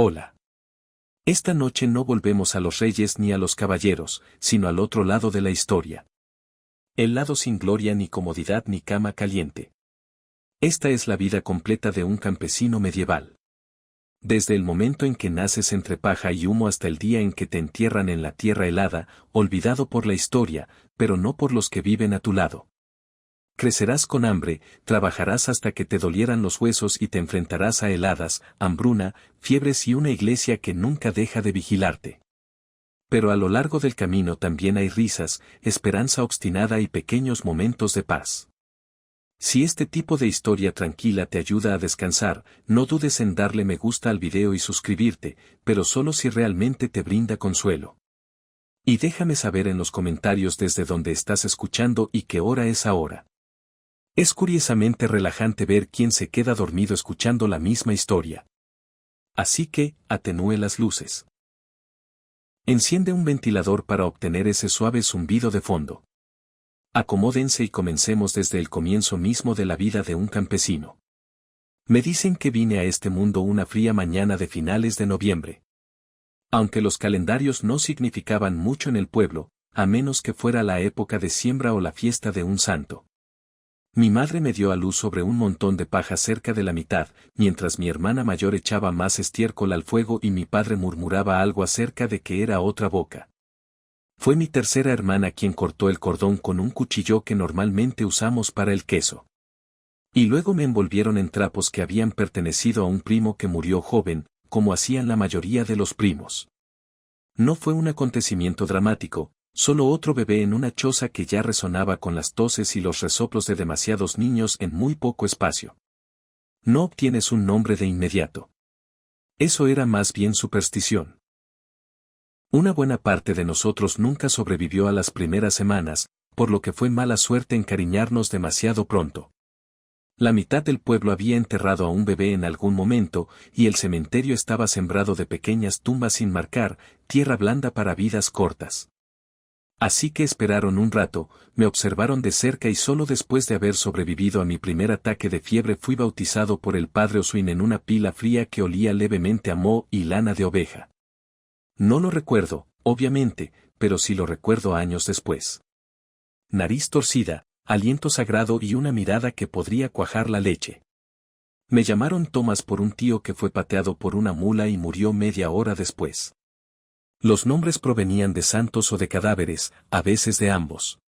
Hola. Esta noche no volvemos a los reyes ni a los caballeros, sino al otro lado de la historia. El lado sin gloria ni comodidad ni cama caliente. Esta es la vida completa de un campesino medieval. Desde el momento en que naces entre paja y humo hasta el día en que te entierran en la tierra helada, olvidado por la historia, pero no por los que viven a tu lado. Crecerás con hambre, trabajarás hasta que te dolieran los huesos y te enfrentarás a heladas, hambruna, fiebres y una iglesia que nunca deja de vigilarte. Pero a lo largo del camino también hay risas, esperanza obstinada y pequeños momentos de paz. Si este tipo de historia tranquila te ayuda a descansar, no dudes en darle me gusta al video y suscribirte, pero solo si realmente te brinda consuelo. Y déjame saber en los comentarios desde donde estás escuchando y qué hora es ahora. Es curiosamente relajante ver quién se queda dormido escuchando la misma historia. Así que, atenúe las luces. Enciende un ventilador para obtener ese suave zumbido de fondo. Acomódense y comencemos desde el comienzo mismo de la vida de un campesino. Me dicen que vine a este mundo una fría mañana de finales de noviembre. Aunque los calendarios no significaban mucho en el pueblo, a menos que fuera la época de siembra o la fiesta de un santo. Mi madre me dio a luz sobre un montón de paja cerca de la mitad, mientras mi hermana mayor echaba más estiércol al fuego y mi padre murmuraba algo acerca de que era otra boca. Fue mi tercera hermana quien cortó el cordón con un cuchillo que normalmente usamos para el queso. Y luego me envolvieron en trapos que habían pertenecido a un primo que murió joven, como hacían la mayoría de los primos. No fue un acontecimiento dramático, solo otro bebé en una choza que ya resonaba con las toses y los resoplos de demasiados niños en muy poco espacio. No obtienes un nombre de inmediato. Eso era más bien superstición. Una buena parte de nosotros nunca sobrevivió a las primeras semanas, por lo que fue mala suerte encariñarnos demasiado pronto. La mitad del pueblo había enterrado a un bebé en algún momento, y el cementerio estaba sembrado de pequeñas tumbas sin marcar, tierra blanda para vidas cortas. Así que esperaron un rato, me observaron de cerca y solo después de haber sobrevivido a mi primer ataque de fiebre fui bautizado por el padre Oswin en una pila fría que olía levemente a moho y lana de oveja. No lo recuerdo, obviamente, pero sí lo recuerdo años después. Nariz torcida, aliento sagrado y una mirada que podría cuajar la leche. Me llamaron Tomás por un tío que fue pateado por una mula y murió media hora después. Los nombres provenían de santos o de cadáveres, a veces de ambos.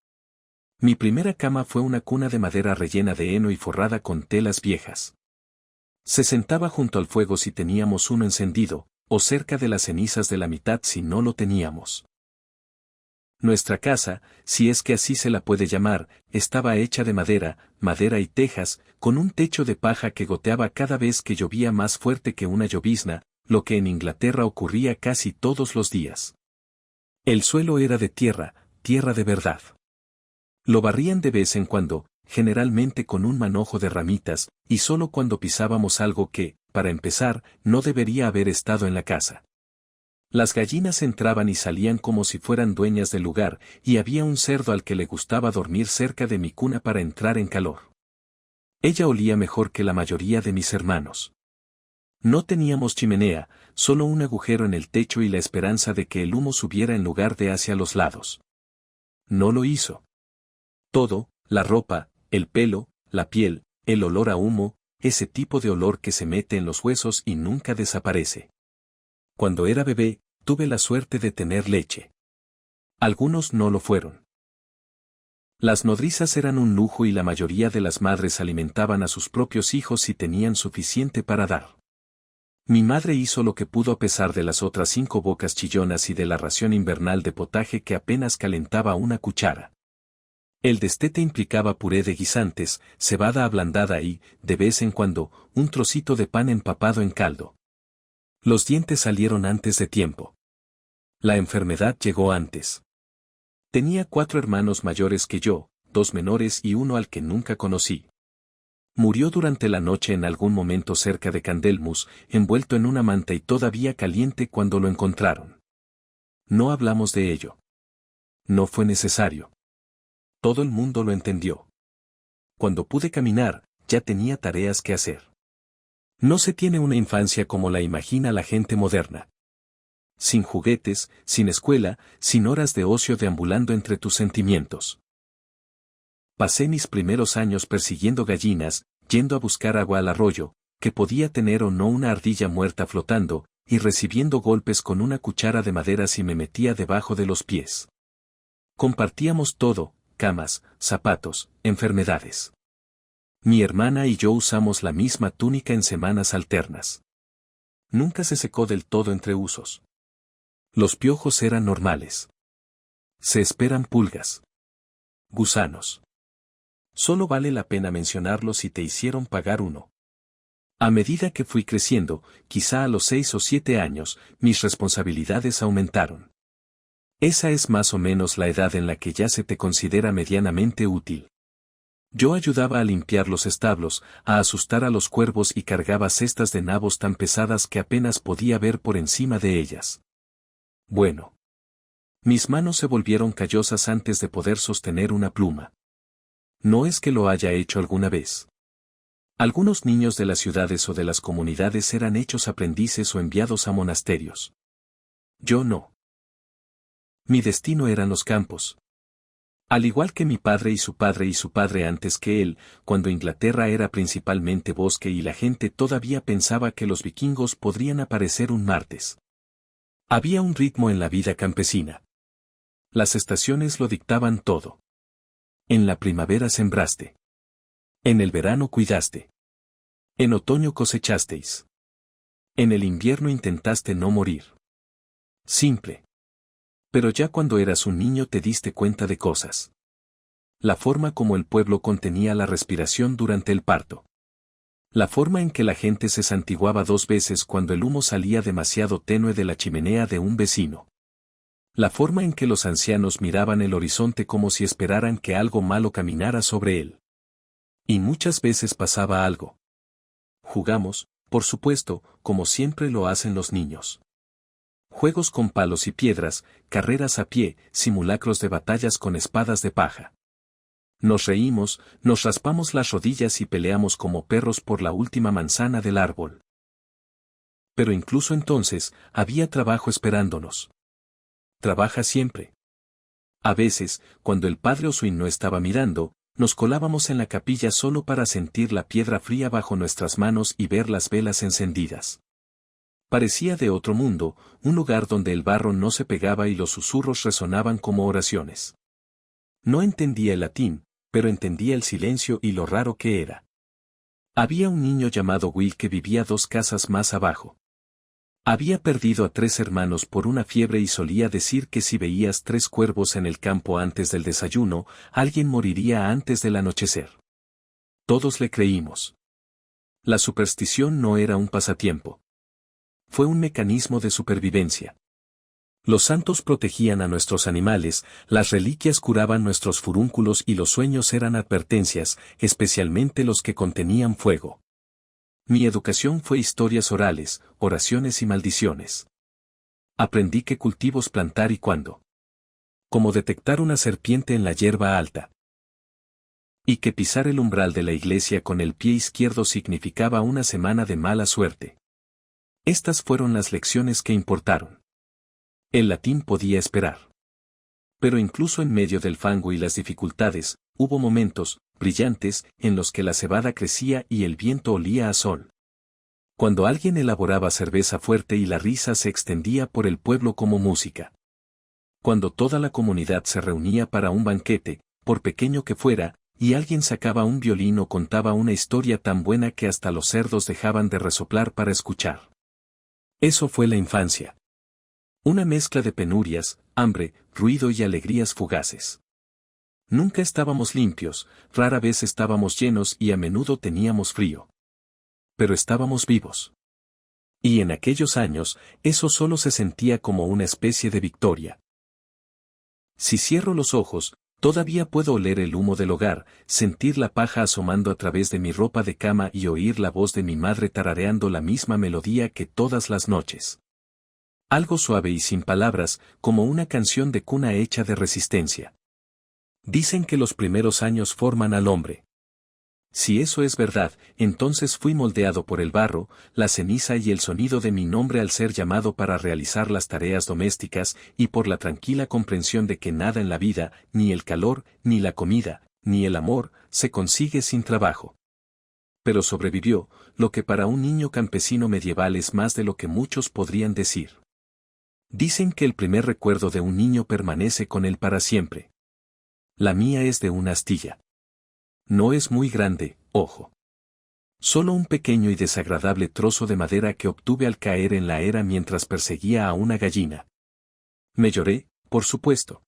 Mi primera cama fue una cuna de madera rellena de heno y forrada con telas viejas. Se sentaba junto al fuego si teníamos uno encendido, o cerca de las cenizas de la mitad si no lo teníamos. Nuestra casa, si es que así se la puede llamar, estaba hecha de madera y tejas, con un techo de paja que goteaba cada vez que llovía más fuerte que una llovizna, lo que en Inglaterra ocurría casi todos los días. El suelo era de tierra de verdad. Lo barrían de vez en cuando, generalmente con un manojo de ramitas, y solo cuando pisábamos algo que, para empezar, no debería haber estado en la casa. Las gallinas entraban y salían como si fueran dueñas del lugar, y había un cerdo al que le gustaba dormir cerca de mi cuna para entrar en calor. Ella olía mejor que la mayoría de mis hermanos. No teníamos chimenea, solo un agujero en el techo y la esperanza de que el humo subiera en lugar de hacia los lados. No lo hizo. Todo, la ropa, el pelo, la piel, el olor a humo, ese tipo de olor que se mete en los huesos y nunca desaparece. Cuando era bebé, tuve la suerte de tener leche. Algunos no lo fueron. Las nodrizas eran un lujo y la mayoría de las madres alimentaban a sus propios hijos si tenían suficiente para dar. Mi madre hizo lo que pudo a pesar de las otras 5 bocas chillonas y de la ración invernal de potaje que apenas calentaba una cuchara. El destete implicaba puré de guisantes, cebada ablandada y, de vez en cuando, un trocito de pan empapado en caldo. Los dientes salieron antes de tiempo. La enfermedad llegó antes. Tenía 4 hermanos mayores que yo, 2 menores y uno al que nunca conocí. Murió durante la noche en algún momento cerca de Candelmus, envuelto en una manta y todavía caliente cuando lo encontraron. No hablamos de ello. No fue necesario. Todo el mundo lo entendió. Cuando pude caminar, ya tenía tareas que hacer. No se tiene una infancia como la imagina la gente moderna. Sin juguetes, sin escuela, sin horas de ocio deambulando entre tus sentimientos. Pasé mis primeros años persiguiendo gallinas, yendo a buscar agua al arroyo, que podía tener o no una ardilla muerta flotando, y recibiendo golpes con una cuchara de madera si me metía debajo de los pies. Compartíamos todo, camas, zapatos, enfermedades. Mi hermana y yo usamos la misma túnica en semanas alternas. Nunca se secó del todo entre usos. Los piojos eran normales. Se esperan pulgas. Gusanos. Solo vale la pena mencionarlos si te hicieron pagar uno. A medida que fui creciendo, quizá a los 6 o 7 años, mis responsabilidades aumentaron. Esa es más o menos la edad en la que ya se te considera medianamente útil. Yo ayudaba a limpiar los establos, a asustar a los cuervos y cargaba cestas de nabos tan pesadas que apenas podía ver por encima de ellas. Bueno. Mis manos se volvieron callosas antes de poder sostener una pluma. No es que lo haya hecho alguna vez. Algunos niños de las ciudades o de las comunidades eran hechos aprendices o enviados a monasterios. Yo no. Mi destino eran los campos. Al igual que mi padre y su padre antes que él, cuando Inglaterra era principalmente bosque y la gente todavía pensaba que los vikingos podrían aparecer un martes. Había un ritmo en la vida campesina. Las estaciones lo dictaban todo. En la primavera sembraste. En el verano cuidaste. En otoño cosechasteis. En el invierno intentaste no morir. Simple. Pero ya cuando eras un niño te diste cuenta de cosas. La forma como el pueblo contenía la respiración durante el parto. La forma en que la gente se santiguaba 2 veces cuando el humo salía demasiado tenue de la chimenea de un vecino. La forma en que los ancianos miraban el horizonte como si esperaran que algo malo caminara sobre él. Y muchas veces pasaba algo. Jugamos, por supuesto, como siempre lo hacen los niños. Juegos con palos y piedras, carreras a pie, simulacros de batallas con espadas de paja. Nos reímos, nos raspamos las rodillas y peleamos como perros por la última manzana del árbol. Pero incluso entonces, había trabajo esperándonos. Trabaja siempre. A veces, cuando el padre Oswin no estaba mirando, nos colábamos en la capilla solo para sentir la piedra fría bajo nuestras manos y ver las velas encendidas. Parecía de otro mundo, un lugar donde el barro no se pegaba y los susurros resonaban como oraciones. No entendía el latín, pero entendía el silencio y lo raro que era. Había un niño llamado Will que vivía 2 casas más abajo. Había perdido a 3 hermanos por una fiebre y solía decir que si veías 3 cuervos en el campo antes del desayuno, alguien moriría antes del anochecer. Todos le creímos. La superstición no era un pasatiempo. Fue un mecanismo de supervivencia. Los santos protegían a nuestros animales, las reliquias curaban nuestros furúnculos y los sueños eran advertencias, especialmente los que contenían fuego. Mi educación fue historias orales, oraciones y maldiciones. Aprendí qué cultivos plantar y cuándo. Cómo detectar una serpiente en la hierba alta. Y que pisar el umbral de la iglesia con el pie izquierdo significaba una semana de mala suerte. Estas fueron las lecciones que importaron. El latín podía esperar. Pero incluso en medio del fango y las dificultades, hubo momentos, brillantes, en los que la cebada crecía y el viento olía a sol. Cuando alguien elaboraba cerveza fuerte y la risa se extendía por el pueblo como música. Cuando toda la comunidad se reunía para un banquete, por pequeño que fuera, y alguien sacaba un violín o contaba una historia tan buena que hasta los cerdos dejaban de resoplar para escuchar. Eso fue la infancia. Una mezcla de penurias, hambre, ruido y alegrías fugaces. Nunca estábamos limpios, rara vez estábamos llenos y a menudo teníamos frío. Pero estábamos vivos. Y en aquellos años, eso solo se sentía como una especie de victoria. Si cierro los ojos, todavía puedo oler el humo del hogar, sentir la paja asomando a través de mi ropa de cama y oír la voz de mi madre tarareando la misma melodía que todas las noches. Algo suave y sin palabras, como una canción de cuna hecha de resistencia. Dicen que los primeros años forman al hombre. Si eso es verdad, entonces fui moldeado por el barro, la ceniza y el sonido de mi nombre al ser llamado para realizar las tareas domésticas, y por la tranquila comprensión de que nada en la vida, ni el calor, ni la comida, ni el amor, se consigue sin trabajo. Pero sobrevivió, lo que para un niño campesino medieval es más de lo que muchos podrían decir. Dicen que el primer recuerdo de un niño permanece con él para siempre. La mía es de una astilla. No es muy grande, ojo. Solo un pequeño y desagradable trozo de madera que obtuve al caer en la era mientras perseguía a una gallina. Me lloré, por supuesto.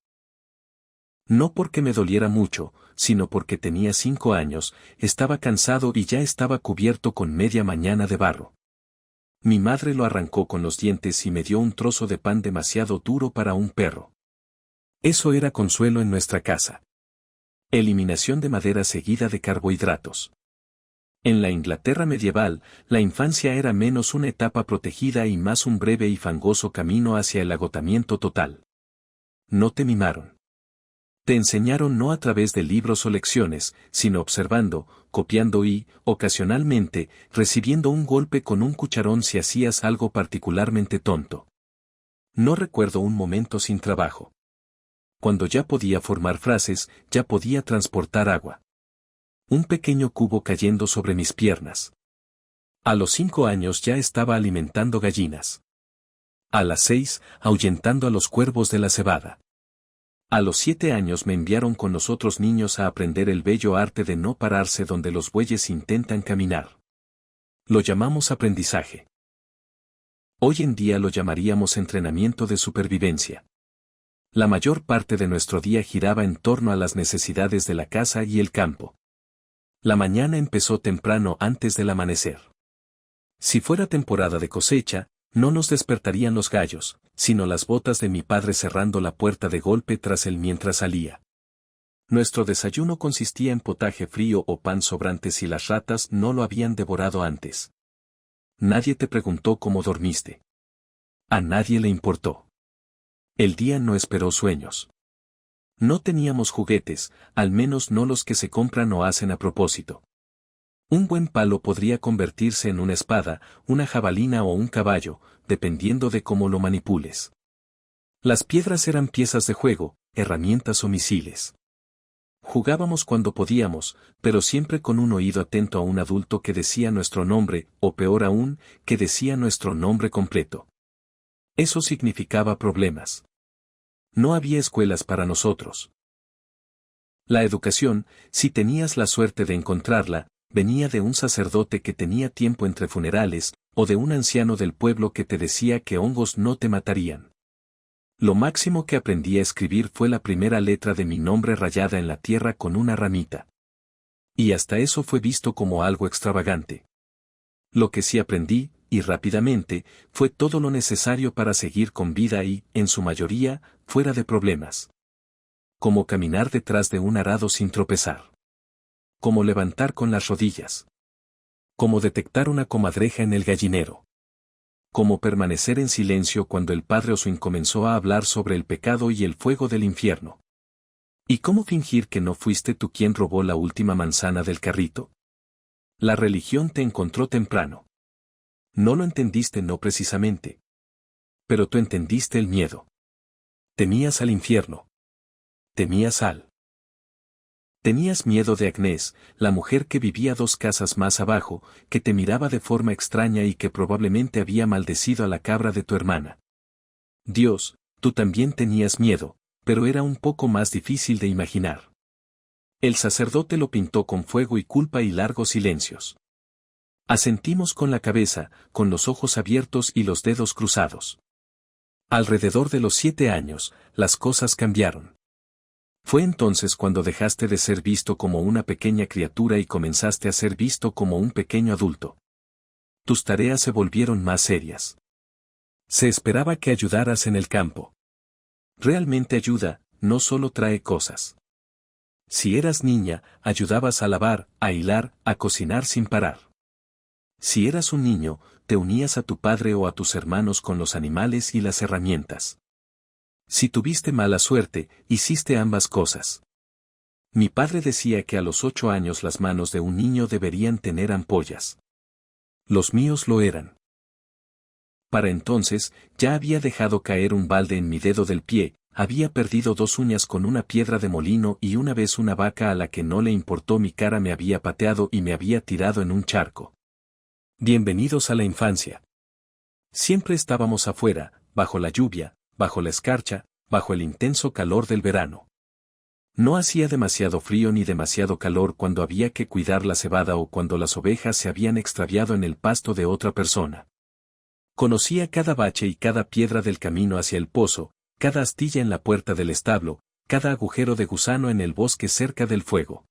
No porque me doliera mucho, sino porque tenía 5 años, estaba cansado y ya estaba cubierto con media mañana de barro. Mi madre lo arrancó con los dientes y me dio un trozo de pan demasiado duro para un perro. Eso era consuelo en nuestra casa. Eliminación de madera seguida de carbohidratos. En la Inglaterra medieval, la infancia era menos una etapa protegida y más un breve y fangoso camino hacia el agotamiento total. No te mimaron. Te enseñaron no a través de libros o lecciones, sino observando, copiando y, ocasionalmente, recibiendo un golpe con un cucharón si hacías algo particularmente tonto. No recuerdo un momento sin trabajo. Cuando ya podía formar frases, ya podía transportar agua. Un pequeño cubo cayendo sobre mis piernas. A los 5 años ya estaba alimentando gallinas. A las 6, ahuyentando a los cuervos de la cebada. A los 7 años me enviaron con los otros niños a aprender el bello arte de no pararse donde los bueyes intentan caminar. Lo llamamos aprendizaje. Hoy en día lo llamaríamos entrenamiento de supervivencia. La mayor parte de nuestro día giraba en torno a las necesidades de la casa y el campo. La mañana empezó temprano antes del amanecer. Si fuera temporada de cosecha, no nos despertarían los gallos, sino las botas de mi padre cerrando la puerta de golpe tras él mientras salía. Nuestro desayuno consistía en potaje frío o pan sobrante si las ratas no lo habían devorado antes. Nadie te preguntó cómo dormiste. A nadie le importó. El día no esperó sueños. No teníamos juguetes, al menos no los que se compran o hacen a propósito. Un buen palo podría convertirse en una espada, una jabalina o un caballo, dependiendo de cómo lo manipules. Las piedras eran piezas de juego, herramientas o misiles. Jugábamos cuando podíamos, pero siempre con un oído atento a un adulto que decía nuestro nombre, o peor aún, que decía nuestro nombre completo. Eso significaba problemas. No había escuelas para nosotros. La educación, si tenías la suerte de encontrarla, venía de un sacerdote que tenía tiempo entre funerales, o de un anciano del pueblo que te decía que hongos no te matarían. Lo máximo que aprendí a escribir fue la primera letra de mi nombre rayada en la tierra con una ramita. Y hasta eso fue visto como algo extravagante. Lo que sí aprendí, y rápidamente, fue todo lo necesario para seguir con vida y, en su mayoría, fuera de problemas. Como caminar detrás de un arado sin tropezar. Como levantar con las rodillas. Como detectar una comadreja en el gallinero. Como permanecer en silencio cuando el padre Oswin comenzó a hablar sobre el pecado y el fuego del infierno. ¿Y cómo fingir que no fuiste tú quien robó la última manzana del carrito? La religión te encontró temprano. No lo entendiste no precisamente. Pero tú entendiste el miedo. Temías al infierno. Temías al. Tenías miedo de Agnés, la mujer que vivía 2 casas más abajo, que te miraba de forma extraña y que probablemente había maldecido a la cabra de tu hermana. Dios, tú también tenías miedo, pero era un poco más difícil de imaginar. El sacerdote lo pintó con fuego y culpa y largos silencios. Asentimos con la cabeza, con los ojos abiertos y los dedos cruzados. Alrededor de los 7 años, las cosas cambiaron. Fue entonces cuando dejaste de ser visto como una pequeña criatura y comenzaste a ser visto como un pequeño adulto. Tus tareas se volvieron más serias. Se esperaba que ayudaras en el campo. Realmente ayuda, no solo trae cosas. Si eras niña, ayudabas a lavar, a hilar, a cocinar sin parar. Si eras un niño, te unías a tu padre o a tus hermanos con los animales y las herramientas. Si tuviste mala suerte, hiciste ambas cosas. Mi padre decía que a los 8 años las manos de un niño deberían tener ampollas. Los míos lo eran. Para entonces, ya había dejado caer un balde en mi dedo del pie, había perdido 2 uñas con una piedra de molino y una vez una vaca a la que no le importó mi cara me había pateado y me había tirado en un charco. Bienvenidos a la infancia. Siempre estábamos afuera, bajo la lluvia, bajo la escarcha, bajo el intenso calor del verano. No hacía demasiado frío ni demasiado calor cuando había que cuidar la cebada o cuando las ovejas se habían extraviado en el pasto de otra persona. Conocía cada bache y cada piedra del camino hacia el pozo, cada astilla en la puerta del establo, cada agujero de gusano en el bosque cerca del fuego.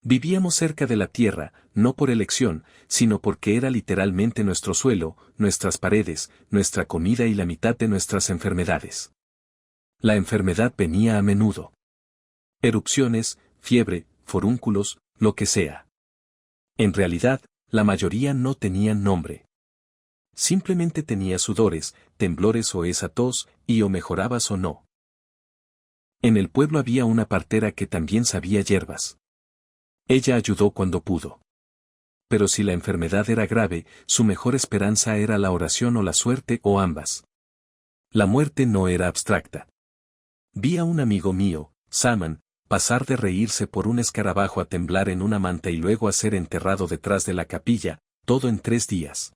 Vivíamos cerca de la tierra, no por elección, sino porque era literalmente nuestro suelo, nuestras paredes, nuestra comida y la mitad de nuestras enfermedades. La enfermedad venía a menudo. Erupciones, fiebre, forúnculos, lo que sea. En realidad, la mayoría no tenían nombre. Simplemente tenía sudores, temblores o esa tos, y o mejorabas o no. En el pueblo había una partera que también sabía hierbas. Ella ayudó cuando pudo. Pero si la enfermedad era grave, su mejor esperanza era la oración o la suerte o ambas. La muerte no era abstracta. Vi a un amigo mío, Saman, pasar de reírse por un escarabajo a temblar en una manta y luego a ser enterrado detrás de la capilla, todo en 3 días.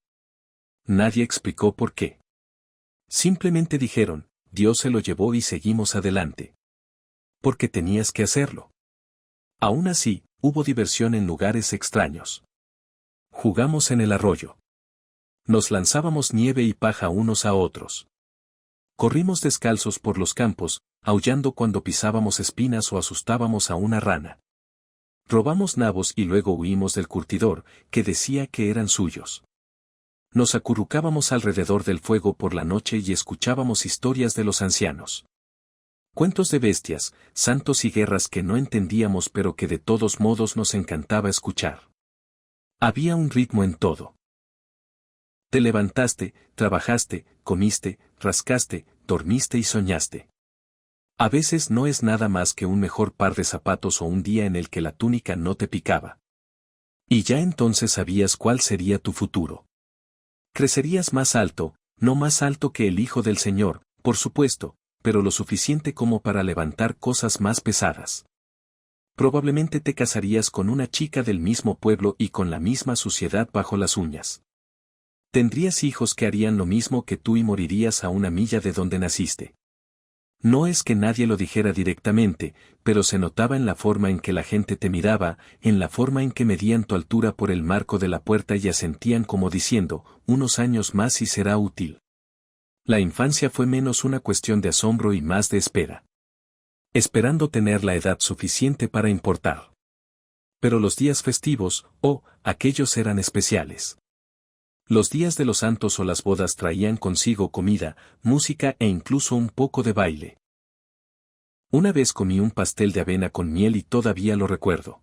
Nadie explicó por qué. Simplemente dijeron, Dios se lo llevó y seguimos adelante. Porque tenías que hacerlo. Aún así, hubo diversión en lugares extraños. Jugamos en el arroyo. Nos lanzábamos nieve y paja unos a otros. Corrimos descalzos por los campos, aullando cuando pisábamos espinas o asustábamos a una rana. Robamos nabos y luego huimos del curtidor, que decía que eran suyos. Nos acurrucábamos alrededor del fuego por la noche y escuchábamos historias de los ancianos. Cuentos de bestias, santos y guerras que no entendíamos pero que de todos modos nos encantaba escuchar. Había un ritmo en todo. Te levantaste, trabajaste, comiste, rascaste, dormiste y soñaste. A veces no es nada más que un mejor par de zapatos o un día en el que la túnica no te picaba. Y ya entonces sabías cuál sería tu futuro. Crecerías más alto, no más alto que el Hijo del Señor, por supuesto, pero lo suficiente como para levantar cosas más pesadas. Probablemente te casarías con una chica del mismo pueblo y con la misma suciedad bajo las uñas. Tendrías hijos que harían lo mismo que tú y morirías a una milla de donde naciste. No es que nadie lo dijera directamente, pero se notaba en la forma en que la gente te miraba, en la forma en que medían tu altura por el marco de la puerta y asentían como diciendo, unos años más y será útil. La infancia fue menos una cuestión de asombro y más de espera. Esperando tener la edad suficiente para importar. Pero los días festivos, aquellos eran especiales. Los días de los santos o las bodas traían consigo comida, música e incluso un poco de baile. Una vez comí un pastel de avena con miel y todavía lo recuerdo.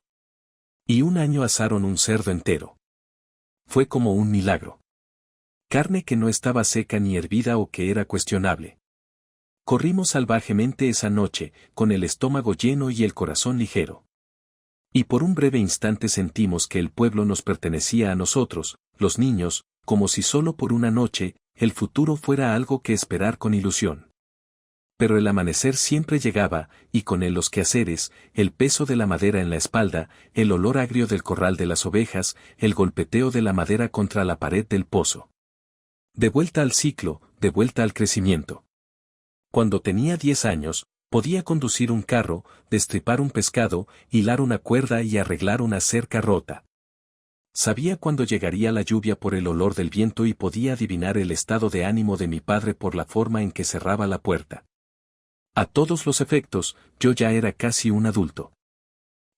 Y un año asaron un cerdo entero. Fue como un milagro. Carne que no estaba seca ni hervida o que era cuestionable. Corrimos salvajemente esa noche, con el estómago lleno y el corazón ligero. Y por un breve instante sentimos que el pueblo nos pertenecía a nosotros, los niños, como si solo por una noche, el futuro fuera algo que esperar con ilusión. Pero el amanecer siempre llegaba, y con él los quehaceres, el peso de la madera en la espalda, el olor agrio del corral de las ovejas, el golpeteo de la madera contra la pared del pozo. De vuelta al ciclo, de vuelta al crecimiento. Cuando tenía 10 años, podía conducir un carro, destripar un pescado, hilar una cuerda y arreglar una cerca rota. Sabía cuándo llegaría la lluvia por el olor del viento y podía adivinar el estado de ánimo de mi padre por la forma en que cerraba la puerta. A todos los efectos, yo ya era casi un adulto.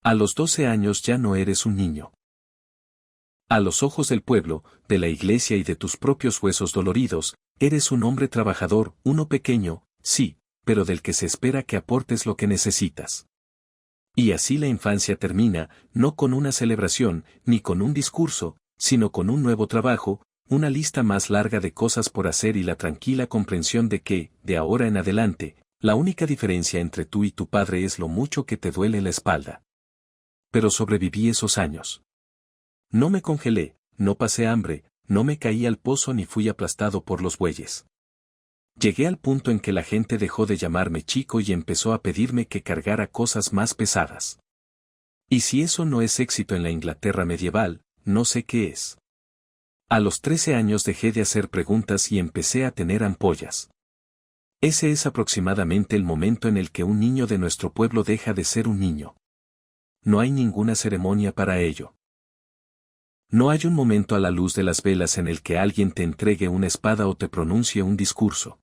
A los 12 años ya no eres un niño. A los ojos del pueblo, de la iglesia y de tus propios huesos doloridos, eres un hombre trabajador, uno pequeño, sí, pero del que se espera que aportes lo que necesitas. Y así la infancia termina, no con una celebración, ni con un discurso, sino con un nuevo trabajo, una lista más larga de cosas por hacer y la tranquila comprensión de que, de ahora en adelante, La única diferencia entre tú y tu padre es lo mucho que te duele la espalda. Pero sobreviví esos años. No me congelé, no pasé hambre, no me caí al pozo ni fui aplastado por los bueyes. Llegué al punto en que la gente dejó de llamarme chico y empezó a pedirme que cargara cosas más pesadas. Y si eso no es éxito en la Inglaterra medieval, no sé qué es. A los 13 años dejé de hacer preguntas y empecé a tener ampollas. Ese es aproximadamente el momento en el que un niño de nuestro pueblo deja de ser un niño. No hay ninguna ceremonia para ello. No hay un momento a la luz de las velas en el que alguien te entregue una espada o te pronuncie un discurso.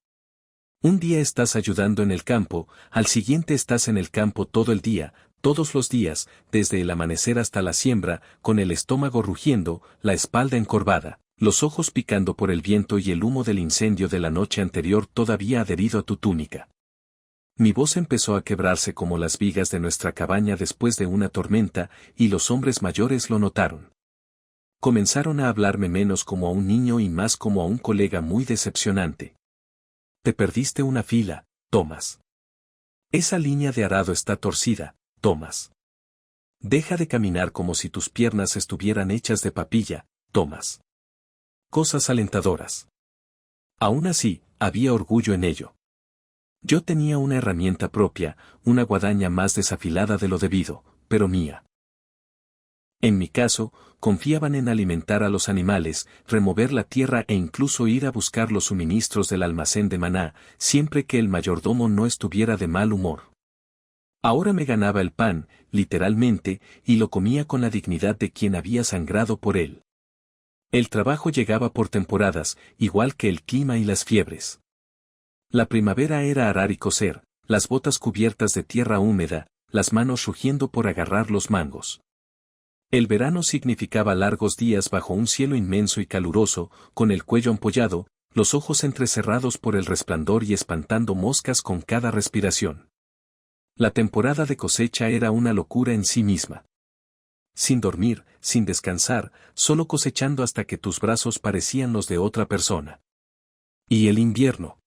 Un día estás ayudando en el campo, al siguiente estás en el campo todo el día, todos los días, desde el amanecer hasta la siembra, con el estómago rugiendo, la espalda encorvada, los ojos picando por el viento y el humo del incendio de la noche anterior todavía adherido a tu túnica. Mi voz empezó a quebrarse como las vigas de nuestra cabaña después de una tormenta, y los hombres mayores lo notaron. Comenzaron a hablarme menos como a un niño y más como a un colega muy decepcionante. Te perdiste una fila, Thomas. Esa línea de arado está torcida, Thomas. Deja de caminar como si tus piernas estuvieran hechas de papilla, Thomas. Cosas alentadoras. Aún así, había orgullo en ello. Yo tenía una herramienta propia, una guadaña más desafilada de lo debido, pero mía. En mi caso, confiaban en alimentar a los animales, remover la tierra e incluso ir a buscar los suministros del almacén de Maná, siempre que el mayordomo no estuviera de mal humor. Ahora me ganaba el pan, literalmente, y lo comía con la dignidad de quien había sangrado por él. El trabajo llegaba por temporadas, igual que el clima y las fiebres. La primavera era arar y coser, las botas cubiertas de tierra húmeda, las manos rugiendo por agarrar los mangos. El verano significaba largos días bajo un cielo inmenso y caluroso, con el cuello ampollado, los ojos entrecerrados por el resplandor y espantando moscas con cada respiración. La temporada de cosecha era una locura en sí misma. Sin dormir, sin descansar, solo cosechando hasta que tus brazos parecían los de otra persona. ¿Y el invierno?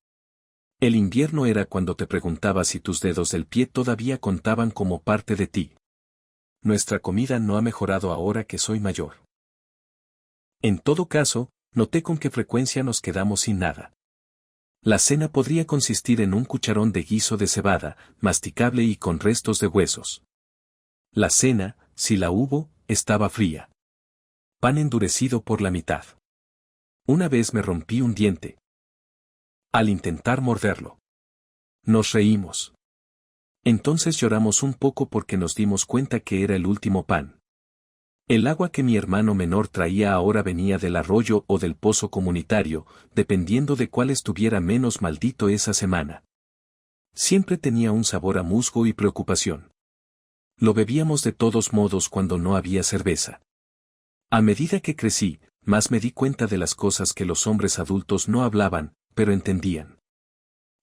El invierno era cuando te preguntabas si tus dedos del pie todavía contaban como parte de ti. Nuestra comida no ha mejorado ahora que soy mayor. En todo caso, noté con qué frecuencia nos quedamos sin nada. La cena podría consistir en un cucharón de guiso de cebada, masticable y con restos de huesos. La cena, si la hubo, estaba fría. Pan endurecido por la mitad. Una vez me rompí un diente. Al intentar morderlo. Nos reímos. Entonces lloramos un poco porque nos dimos cuenta que era el último pan. El agua que mi hermano menor traía ahora venía del arroyo o del pozo comunitario, dependiendo de cuál estuviera menos maldito esa semana. Siempre tenía un sabor a musgo y preocupación. Lo bebíamos de todos modos cuando no había cerveza. A medida que crecí, más me di cuenta de las cosas que los hombres adultos no hablaban, pero entendían.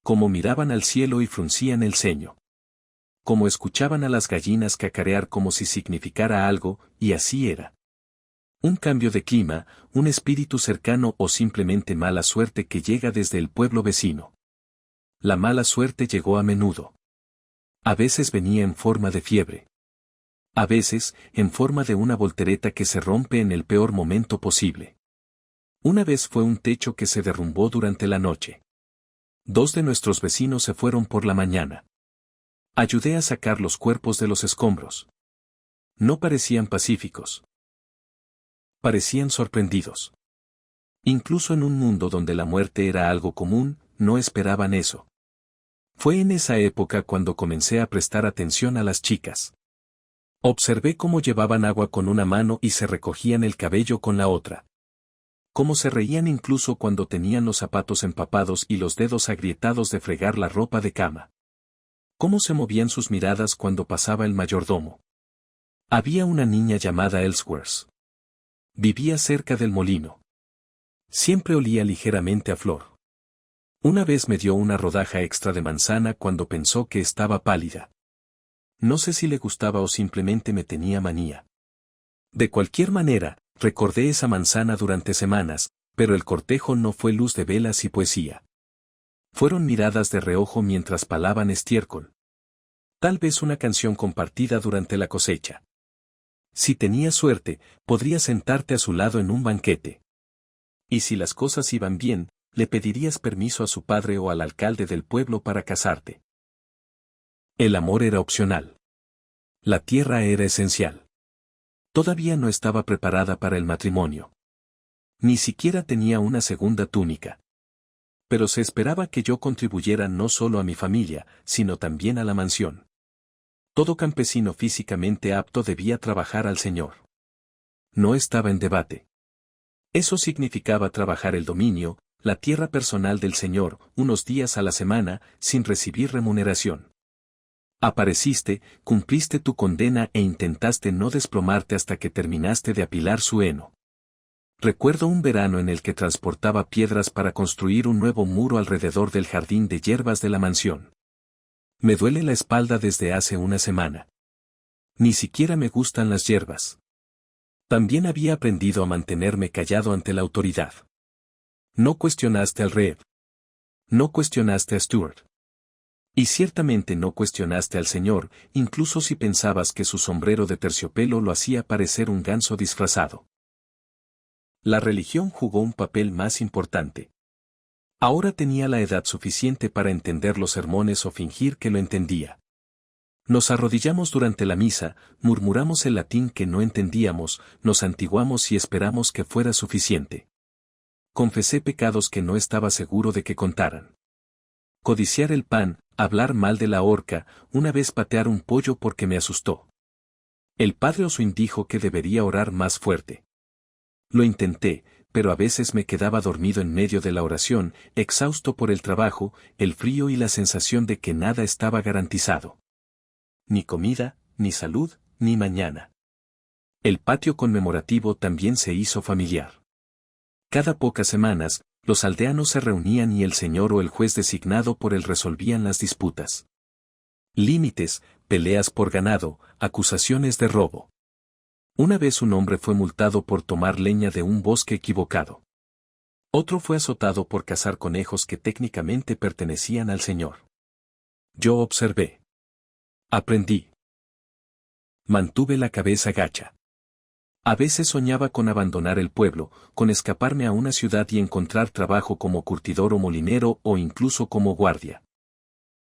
Cómo miraban al cielo y fruncían el ceño. Como escuchaban a las gallinas cacarear como si significara algo, y así era. Un cambio de clima, un espíritu cercano o simplemente mala suerte que llega desde el pueblo vecino. La mala suerte llegó a menudo. A veces venía en forma de fiebre. A veces, en forma de una voltereta que se rompe en el peor momento posible. Una vez fue un techo que se derrumbó durante la noche. 2 de nuestros vecinos se fueron por la mañana. Ayudé a sacar los cuerpos de los escombros. No parecían pacíficos. Parecían sorprendidos. Incluso en un mundo donde la muerte era algo común, no esperaban eso. Fue en esa época cuando comencé a prestar atención a las chicas. Observé cómo llevaban agua con una mano y se recogían el cabello con la otra. Cómo se reían incluso cuando tenían los zapatos empapados y los dedos agrietados de fregar la ropa de cama. Cómo se movían sus miradas cuando pasaba el mayordomo. Había una niña llamada Ellsworth. Vivía cerca del molino. Siempre olía ligeramente a flor. Una vez me dio una rodaja extra de manzana cuando pensó que estaba pálida. No sé si le gustaba o simplemente me tenía manía. De cualquier manera, recordé esa manzana durante semanas, pero el cortejo no fue luz de velas y poesía. Fueron miradas de reojo mientras palaban estiércol. Tal vez una canción compartida durante la cosecha. Si tenías suerte, podrías sentarte a su lado en un banquete. Y si las cosas iban bien, le pedirías permiso a su padre o al alcalde del pueblo para casarte. El amor era opcional. La tierra era esencial. Todavía no estaba preparada para el matrimonio. Ni siquiera tenía una segunda túnica. Pero se esperaba que yo contribuyera no solo a mi familia, sino también a la mansión. Todo campesino físicamente apto debía trabajar al Señor. No estaba en debate. Eso significaba trabajar el dominio, la tierra personal del Señor, unos días a la semana, sin recibir remuneración. Apareciste, cumpliste tu condena e intentaste no desplomarte hasta que terminaste de apilar su heno. Recuerdo un verano en el que transportaba piedras para construir un nuevo muro alrededor del jardín de hierbas de la mansión. Me duele la espalda desde hace una semana. Ni siquiera me gustan las hierbas. También había aprendido a mantenerme callado ante la autoridad. No cuestionaste al Rev. No cuestionaste a Stuart. Y ciertamente no cuestionaste al Señor, incluso si pensabas que su sombrero de terciopelo lo hacía parecer un ganso disfrazado. La religión jugó un papel más importante. Ahora tenía la edad suficiente para entender los sermones o fingir que lo entendía. Nos arrodillamos durante la misa, murmuramos el latín que no entendíamos, nos santiguamos y esperamos que fuera suficiente. Confesé pecados que no estaba seguro de que contaran. Codiciar el pan, hablar mal de la horca, una vez patear un pollo porque me asustó. El padre Oswin dijo que debería orar más fuerte. Lo intenté, pero a veces me quedaba dormido en medio de la oración, exhausto por el trabajo, el frío y la sensación de que nada estaba garantizado. Ni comida, ni salud, ni mañana. El patio conmemorativo también se hizo familiar. Cada pocas semanas, los aldeanos se reunían y el señor o el juez designado por él resolvían las disputas. Límites, peleas por ganado, acusaciones de robo. Una vez un hombre fue multado por tomar leña de un bosque equivocado. Otro fue azotado por cazar conejos que técnicamente pertenecían al señor. Yo observé. Aprendí. Mantuve la cabeza gacha. A veces soñaba con abandonar el pueblo, con escaparme a una ciudad y encontrar trabajo como curtidor o molinero o incluso como guardia.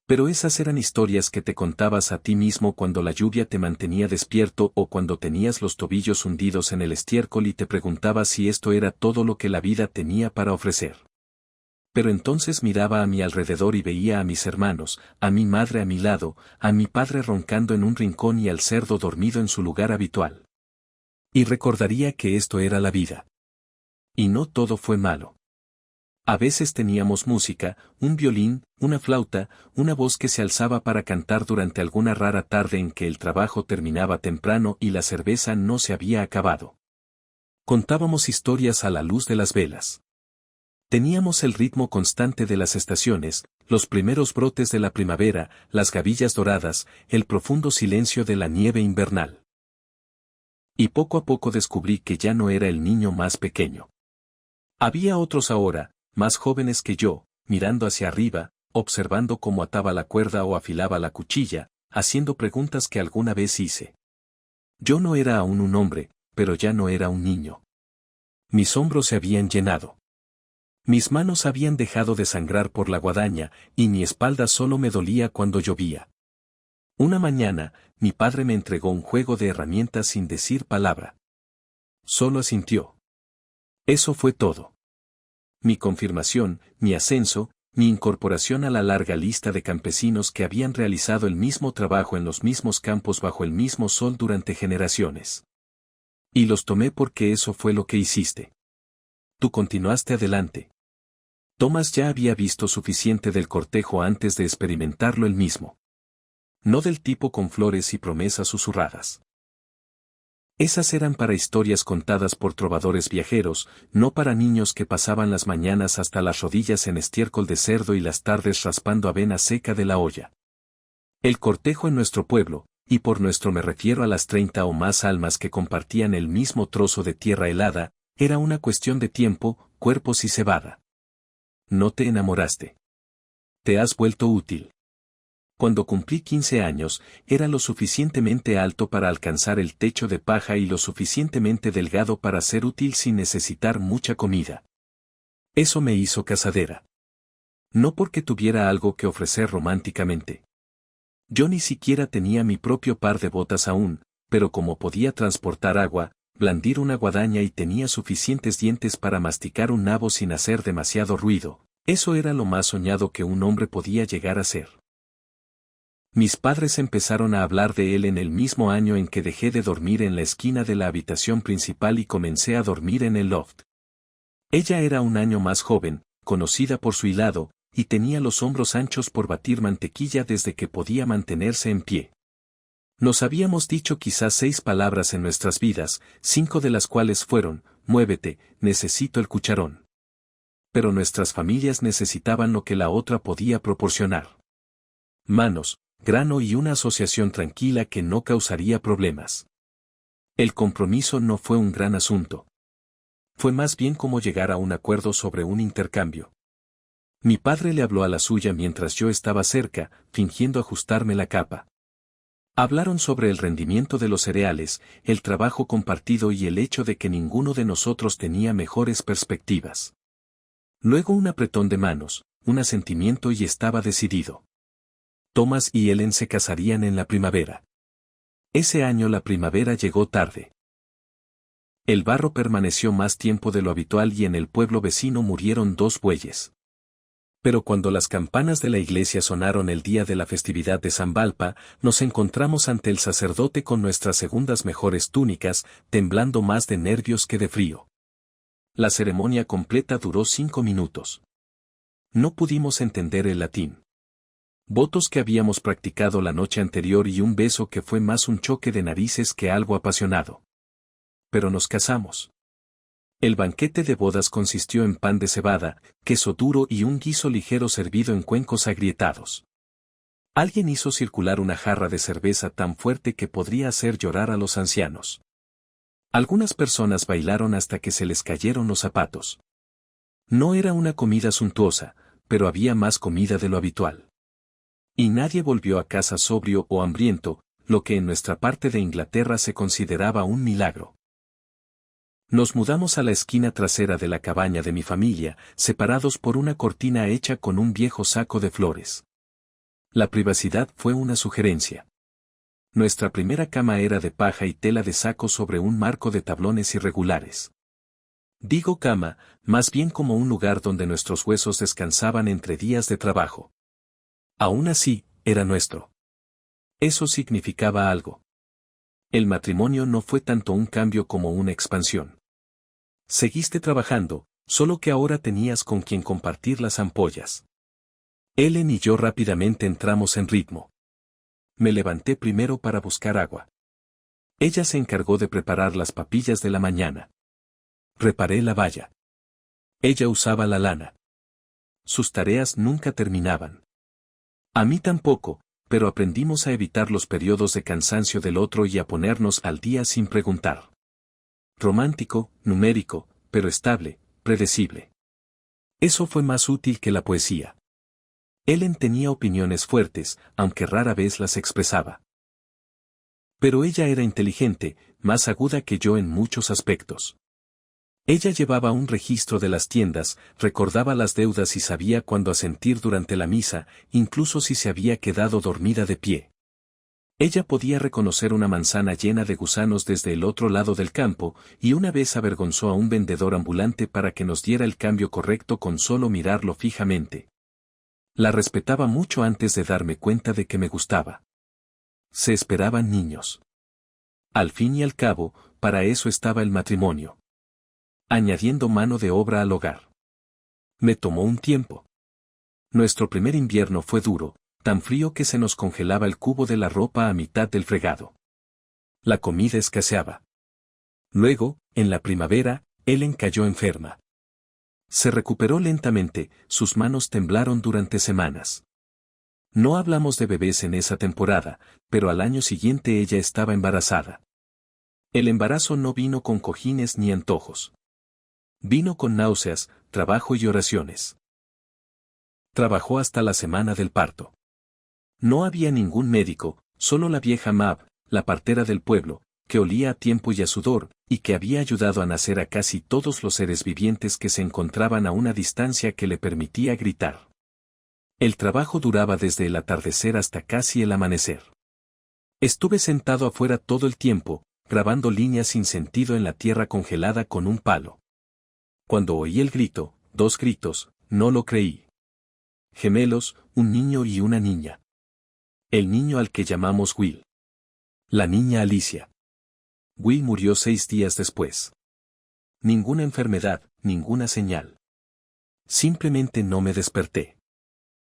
Pero esas eran historias que te contabas a ti mismo cuando la lluvia te mantenía despierto o cuando tenías los tobillos hundidos en el estiércol y te preguntabas si esto era todo lo que la vida tenía para ofrecer. Pero entonces miraba a mi alrededor y veía a mis hermanos, a mi madre a mi lado, a mi padre roncando en un rincón y al cerdo dormido en su lugar habitual. Y recordaría que esto era la vida. Y no todo fue malo. A veces teníamos música, un violín, una flauta, una voz que se alzaba para cantar durante alguna rara tarde en que el trabajo terminaba temprano y la cerveza no se había acabado. Contábamos historias a la luz de las velas. Teníamos el ritmo constante de las estaciones, los primeros brotes de la primavera, las gavillas doradas, el profundo silencio de la nieve invernal. Y poco a poco descubrí que ya no era el niño más pequeño. Había otros ahora, más jóvenes que yo, mirando hacia arriba, observando cómo ataba la cuerda o afilaba la cuchilla, haciendo preguntas que alguna vez hice. Yo no era aún un hombre, pero ya no era un niño. Mis hombros se habían llenado. Mis manos habían dejado de sangrar por la guadaña, y mi espalda solo me dolía cuando llovía. Una mañana, mi padre me entregó un juego de herramientas sin decir palabra. Solo asintió. Eso fue todo. Mi confirmación, mi ascenso, mi incorporación a la larga lista de campesinos que habían realizado el mismo trabajo en los mismos campos bajo el mismo sol durante generaciones. Y los tomé porque eso fue lo que hiciste. Tú continuaste adelante. Thomas ya había visto suficiente del cortejo antes de experimentarlo él mismo. No del tipo con flores y promesas susurradas. Esas eran para historias contadas por trovadores viajeros, no para niños que pasaban las mañanas hasta las rodillas en estiércol de cerdo y las tardes raspando avena seca de la olla. El cortejo en nuestro pueblo, y por nuestro me refiero a las 30 o más almas que compartían el mismo trozo de tierra helada, era una cuestión de tiempo, cuerpos y cebada. No te enamoraste. Te has vuelto útil. Cuando cumplí 15 años, era lo suficientemente alto para alcanzar el techo de paja y lo suficientemente delgado para ser útil sin necesitar mucha comida. Eso me hizo casadera. No porque tuviera algo que ofrecer románticamente. Yo ni siquiera tenía mi propio par de botas aún, pero como podía transportar agua, blandir una guadaña y tenía suficientes dientes para masticar un nabo sin hacer demasiado ruido, eso era lo más soñado que un hombre podía llegar a ser. Mis padres empezaron a hablar de él en el mismo año en que dejé de dormir en la esquina de la habitación principal y comencé a dormir en el loft. Ella era un año más joven, conocida por su hilado, y tenía los hombros anchos por batir mantequilla desde que podía mantenerse en pie. Nos habíamos dicho quizás 6 palabras en nuestras vidas, 5 de las cuales fueron, muévete, necesito el cucharón. Pero nuestras familias necesitaban lo que la otra podía proporcionar. Manos, grano y una asociación tranquila que no causaría problemas. El compromiso no fue un gran asunto. Fue más bien como llegar a un acuerdo sobre un intercambio. Mi padre le habló a la suya mientras yo estaba cerca, fingiendo ajustarme la capa. Hablaron sobre el rendimiento de los cereales, el trabajo compartido y el hecho de que ninguno de nosotros tenía mejores perspectivas. Luego un apretón de manos, un asentimiento y estaba decidido. Thomas y Ellen se casarían en la primavera. Ese año la primavera llegó tarde. El barro permaneció más tiempo de lo habitual y en el pueblo vecino murieron 2 bueyes. Pero cuando las campanas de la iglesia sonaron el día de la festividad de San Valpa, nos encontramos ante el sacerdote con nuestras segundas mejores túnicas, temblando más de nervios que de frío. La ceremonia completa duró 5 minutos. No pudimos entender el latín. Votos que habíamos practicado la noche anterior y un beso que fue más un choque de narices que algo apasionado. Pero nos casamos. El banquete de bodas consistió en pan de cebada, queso duro y un guiso ligero servido en cuencos agrietados. Alguien hizo circular una jarra de cerveza tan fuerte que podría hacer llorar a los ancianos. Algunas personas bailaron hasta que se les cayeron los zapatos. No era una comida suntuosa, pero había más comida de lo habitual. Y nadie volvió a casa sobrio o hambriento, lo que en nuestra parte de Inglaterra se consideraba un milagro. Nos mudamos a la esquina trasera de la cabaña de mi familia, separados por una cortina hecha con un viejo saco de flores. La privacidad fue una sugerencia. Nuestra primera cama era de paja y tela de saco sobre un marco de tablones irregulares. Digo cama, más bien como un lugar donde nuestros huesos descansaban entre días de trabajo. Aún así, era nuestro. Eso significaba algo. El matrimonio no fue tanto un cambio como una expansión. Seguiste trabajando, solo que ahora tenías con quien compartir las ampollas. Ellen y yo rápidamente entramos en ritmo. Me levanté primero para buscar agua. Ella se encargó de preparar las papillas de la mañana. Reparé la valla. Ella usaba la lana. Sus tareas nunca terminaban. A mí tampoco, pero aprendimos a evitar los periodos de cansancio del otro y a ponernos al día sin preguntar. Romántico, numérico, pero estable, predecible. Eso fue más útil que la poesía. Ellen tenía opiniones fuertes, aunque rara vez las expresaba. Pero ella era inteligente, más aguda que yo en muchos aspectos. Ella llevaba un registro de las tiendas, recordaba las deudas y sabía cuándo asentir durante la misa, incluso si se había quedado dormida de pie. Ella podía reconocer una manzana llena de gusanos desde el otro lado del campo, y una vez avergonzó a un vendedor ambulante para que nos diera el cambio correcto con solo mirarlo fijamente. La respetaba mucho antes de darme cuenta de que me gustaba. Se esperaban niños. Al fin y al cabo, para eso estaba el matrimonio. Añadiendo mano de obra al hogar. Me tomó un tiempo. Nuestro primer invierno fue duro, tan frío que se nos congelaba el cubo de la ropa a mitad del fregado. La comida escaseaba. Luego, en la primavera, Ellen cayó enferma. Se recuperó lentamente, sus manos temblaron durante semanas. No hablamos de bebés en esa temporada, pero al año siguiente ella estaba embarazada. El embarazo no vino con cojines ni antojos. Vino con náuseas, trabajo y oraciones. Trabajó hasta la semana del parto. No había ningún médico, solo la vieja Mab, la partera del pueblo, que olía a tiempo y a sudor, y que había ayudado a nacer a casi todos los seres vivientes que se encontraban a una distancia que le permitía gritar. El trabajo duraba desde el atardecer hasta casi el amanecer. Estuve sentado afuera todo el tiempo, grabando líneas sin sentido en la tierra congelada con un palo. Cuando oí el grito, 2 gritos, no lo creí. Gemelos, un niño y una niña. El niño al que llamamos Will. La niña Alicia. Will murió 6 días después. Ninguna enfermedad, ninguna señal. Simplemente no me desperté.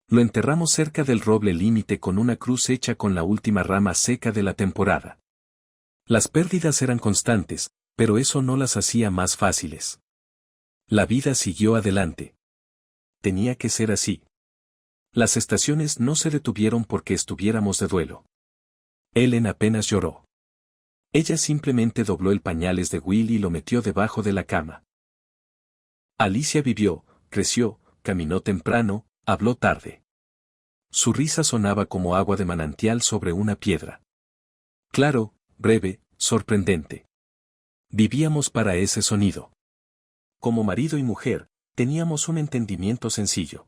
Lo enterramos cerca del roble límite con una cruz hecha con la última rama seca de la temporada. Las pérdidas eran constantes, pero eso no las hacía más fáciles. La vida siguió adelante. Tenía que ser así. Las estaciones no se detuvieron porque estuviéramos de duelo. Ellen apenas lloró. Ella simplemente dobló el pañales de Will y lo metió debajo de la cama. Alicia vivió, creció, caminó temprano, habló tarde. Su risa sonaba como agua de manantial sobre una piedra. Claro, breve, sorprendente. Vivíamos para ese sonido. Como marido y mujer, teníamos un entendimiento sencillo.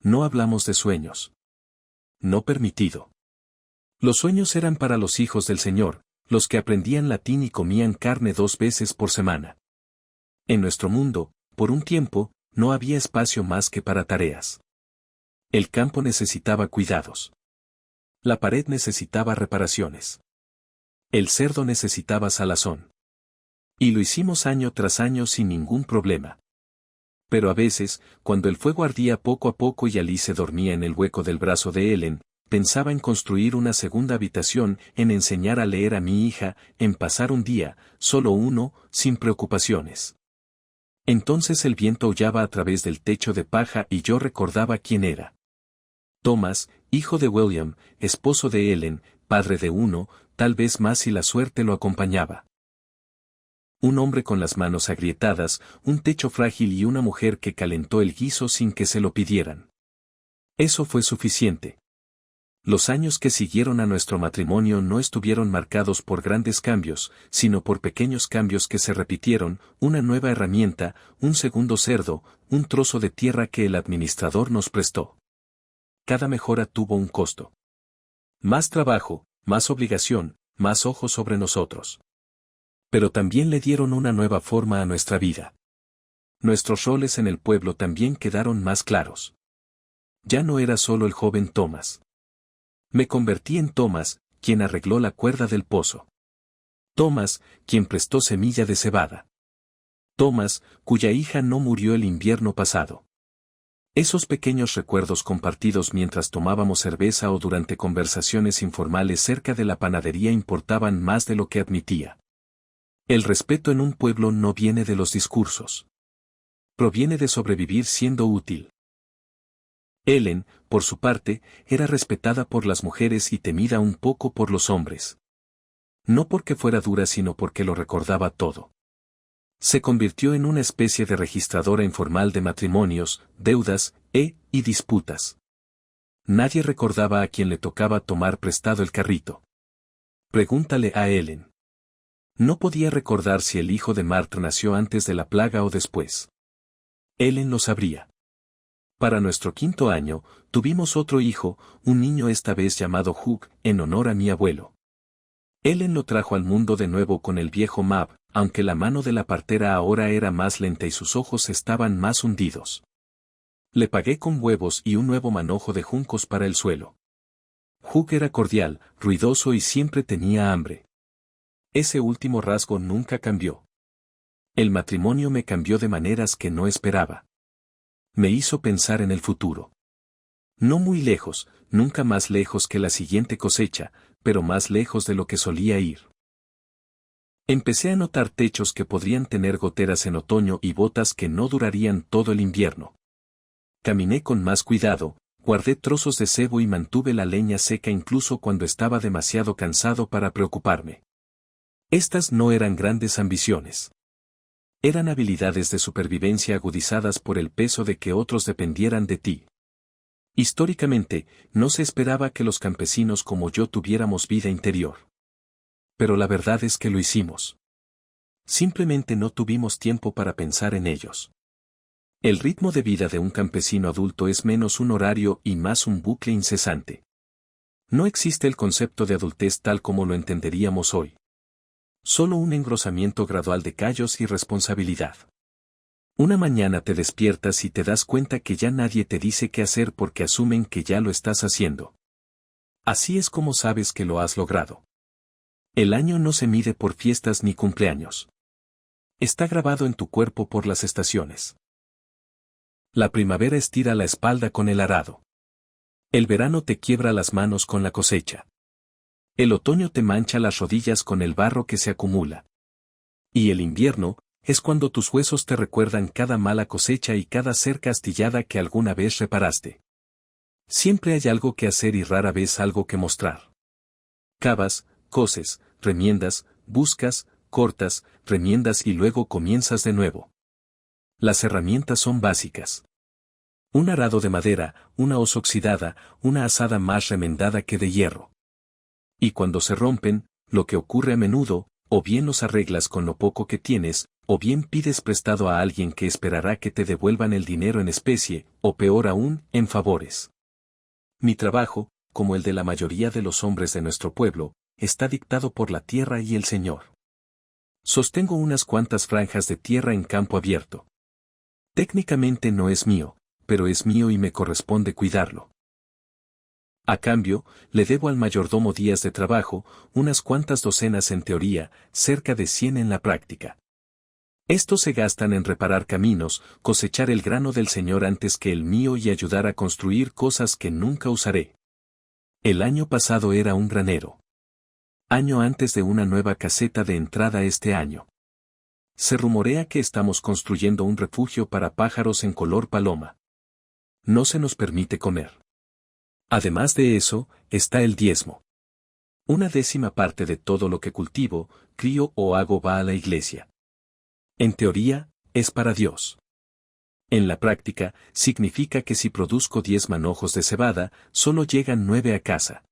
No hablamos de sueños. No permitido. Los sueños eran para los hijos del Señor, los que aprendían latín y comían carne 2 veces por semana. En nuestro mundo, por un tiempo, no había espacio más que para tareas. El campo necesitaba cuidados. La pared necesitaba reparaciones. El cerdo necesitaba salazón. Y lo hicimos año tras año sin ningún problema. Pero a veces, cuando el fuego ardía poco a poco y Alice dormía en el hueco del brazo de Ellen, pensaba en construir una segunda habitación, en enseñar a leer a mi hija, en pasar un día, solo uno, sin preocupaciones. Entonces el viento aullaba a través del techo de paja y yo recordaba quién era. Thomas, hijo de William, esposo de Ellen, padre de uno, tal vez más si la suerte lo acompañaba. Un hombre con las manos agrietadas, un techo frágil y una mujer que calentó el guiso sin que se lo pidieran. Eso fue suficiente. Los años que siguieron a nuestro matrimonio no estuvieron marcados por grandes cambios, sino por pequeños cambios que se repitieron, una nueva herramienta, un segundo cerdo, un trozo de tierra que el administrador nos prestó. Cada mejora tuvo un costo. Más trabajo, más obligación, más ojos sobre nosotros. Pero también le dieron una nueva forma a nuestra vida. Nuestros roles en el pueblo también quedaron más claros. Ya no era solo el joven Thomas. Me convertí en Thomas, quien arregló la cuerda del pozo. Thomas, quien prestó semilla de cebada. Thomas, cuya hija no murió el invierno pasado. Esos pequeños recuerdos compartidos mientras tomábamos cerveza o durante conversaciones informales cerca de la panadería importaban más de lo que admitía. El respeto en un pueblo no viene de los discursos. Proviene de sobrevivir siendo útil. Ellen, por su parte, era respetada por las mujeres y temida un poco por los hombres. No porque fuera dura sino porque lo recordaba todo. Se convirtió en una especie de registradora informal de matrimonios, deudas, y disputas. Nadie recordaba a quien le tocaba tomar prestado el carrito. Pregúntale a Ellen. No podía recordar si el hijo de Martha nació antes de la plaga o después. Ellen lo sabría. Para nuestro 5º año, tuvimos otro hijo, un niño esta vez llamado Hugh, en honor a mi abuelo. Ellen lo trajo al mundo de nuevo con el viejo Mab, aunque la mano de la partera ahora era más lenta y sus ojos estaban más hundidos. Le pagué con huevos y un nuevo manojo de juncos para el suelo. Hugh era cordial, ruidoso y siempre tenía hambre. Ese último rasgo nunca cambió. El matrimonio me cambió de maneras que no esperaba. Me hizo pensar en el futuro. No muy lejos, nunca más lejos que la siguiente cosecha, pero más lejos de lo que solía ir. Empecé a notar techos que podrían tener goteras en otoño y botas que no durarían todo el invierno. Caminé con más cuidado, guardé trozos de cebo y mantuve la leña seca incluso cuando estaba demasiado cansado para preocuparme. Estas no eran grandes ambiciones. Eran habilidades de supervivencia agudizadas por el peso de que otros dependieran de ti. Históricamente, no se esperaba que los campesinos como yo tuviéramos vida interior. Pero la verdad es que lo hicimos. Simplemente no tuvimos tiempo para pensar en ellos. El ritmo de vida de un campesino adulto es menos un horario y más un bucle incesante. No existe el concepto de adultez tal como lo entenderíamos hoy. Solo un engrosamiento gradual de callos y responsabilidad. Una mañana te despiertas y te das cuenta que ya nadie te dice qué hacer porque asumen que ya lo estás haciendo. Así es como sabes que lo has logrado. El año no se mide por fiestas ni cumpleaños. Está grabado en tu cuerpo por las estaciones. La primavera estira la espalda con el arado. El verano te quiebra las manos con la cosecha. El otoño te mancha las rodillas con el barro que se acumula. Y el invierno es cuando tus huesos te recuerdan cada mala cosecha y cada cerca astillada que alguna vez reparaste. Siempre hay algo que hacer y rara vez algo que mostrar. Cavas, coses, remiendas, buscas, cortas, remiendas y luego comienzas de nuevo. Las herramientas son básicas. Un arado de madera, una hoz oxidada, una azada más remendada que de hierro. Y cuando se rompen, lo que ocurre a menudo, o bien los arreglas con lo poco que tienes, o bien pides prestado a alguien que esperará que te devuelvan el dinero en especie, o peor aún, en favores. Mi trabajo, como el de la mayoría de los hombres de nuestro pueblo, está dictado por la tierra y el Señor. Sostengo unas cuantas franjas de tierra en campo abierto. Técnicamente no es mío, pero es mío y me corresponde cuidarlo. A cambio, le debo al mayordomo días de trabajo, unas cuantas docenas en teoría, cerca de 100 en la práctica. Estos se gastan en reparar caminos, cosechar el grano del Señor antes que el mío y ayudar a construir cosas que nunca usaré. El año pasado era un granero. Año antes de una nueva caseta de entrada este año. Se rumorea que estamos construyendo un refugio para pájaros en color paloma. No se nos permite comer. Además de eso, está el diezmo. 1/10 parte de todo lo que cultivo, crío o hago va a la iglesia. En teoría, es para Dios. En la práctica, significa que si produzco 10 manojos de cebada, solo llegan 9 a casa.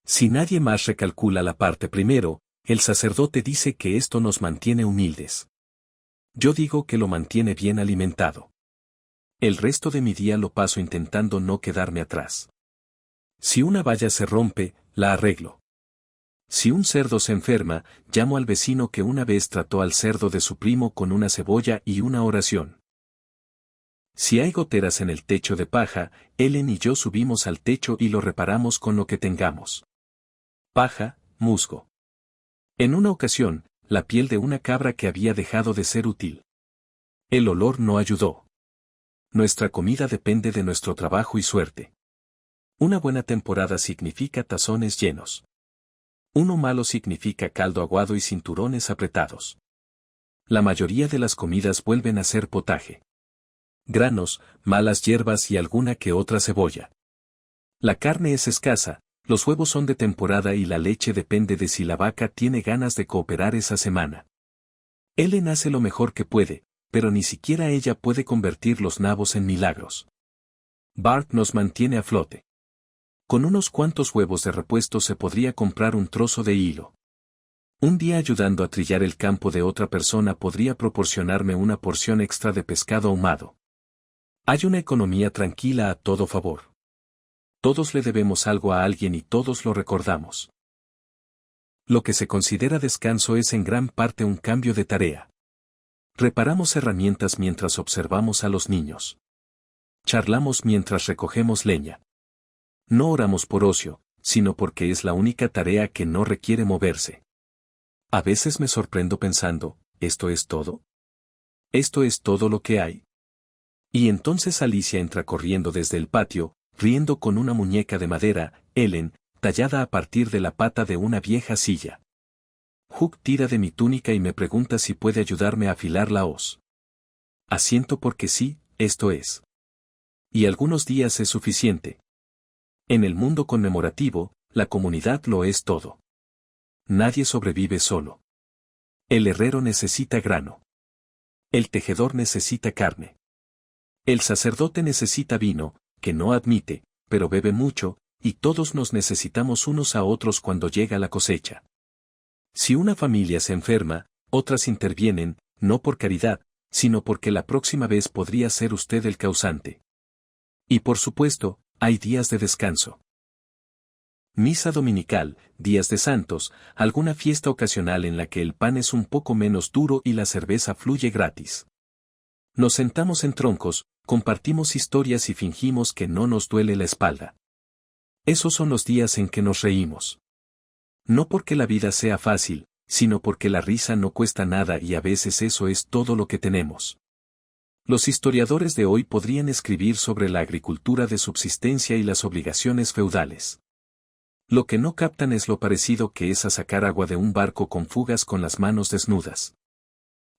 Si nadie más recalcula la parte primero, el sacerdote dice que esto nos mantiene humildes. Yo digo que lo mantiene bien alimentado. El resto de mi día lo paso intentando no quedarme atrás. Si una valla se rompe, la arreglo. Si un cerdo se enferma, llamo al vecino que una vez trató al cerdo de su primo con una cebolla y una oración. Si hay goteras en el techo de paja, Ellen y yo subimos al techo y lo reparamos con lo que tengamos. Paja, musgo. En una ocasión, la piel de una cabra que había dejado de ser útil. El olor no ayudó. Nuestra comida depende de nuestro trabajo y suerte. Una buena temporada significa tazones llenos. Uno malo significa caldo aguado y cinturones apretados. La mayoría de las comidas vuelven a ser potaje. Granos, malas hierbas y alguna que otra cebolla. La carne es escasa, los huevos son de temporada y la leche depende de si la vaca tiene ganas de cooperar esa semana. Ellen hace lo mejor que puede, pero ni siquiera ella puede convertir los nabos en milagros. Bart nos mantiene a flote. Con unos cuantos huevos de repuesto se podría comprar un trozo de hilo. Un día ayudando a trillar el campo de otra persona podría proporcionarme una porción extra de pescado ahumado. Hay una economía tranquila a todo favor. Todos le debemos algo a alguien y todos lo recordamos. Lo que se considera descanso es en gran parte un cambio de tarea. Reparamos herramientas mientras observamos a los niños. Charlamos mientras recogemos leña. No oramos por ocio, sino porque es la única tarea que no requiere moverse. A veces me sorprendo pensando, ¿esto es todo? ¿Esto es todo lo que hay? Y entonces Alicia entra corriendo desde el patio, riendo con una muñeca de madera, Ellen, tallada a partir de la pata de una vieja silla. Hugh tira de mi túnica y me pregunta si puede ayudarme a afilar la hoz. Asiento porque sí, esto es. Y algunos días es suficiente. En el mundo conmemorativo, la comunidad lo es todo. Nadie sobrevive solo. El herrero necesita grano. El tejedor necesita carne. El sacerdote necesita vino, que no admite, pero bebe mucho, y todos nos necesitamos unos a otros cuando llega la cosecha. Si una familia se enferma, otras intervienen, no por caridad, sino porque la próxima vez podría ser usted el causante. Y por supuesto, hay días de descanso. Misa dominical, días de santos, alguna fiesta ocasional en la que el pan es un poco menos duro y la cerveza fluye gratis. Nos sentamos en troncos, compartimos historias y fingimos que no nos duele la espalda. Esos son los días en que nos reímos. No porque la vida sea fácil, sino porque la risa no cuesta nada y a veces eso es todo lo que tenemos. Los historiadores de hoy podrían escribir sobre la agricultura de subsistencia y las obligaciones feudales. Lo que no captan es lo parecido que es a sacar agua de un barco con fugas con las manos desnudas.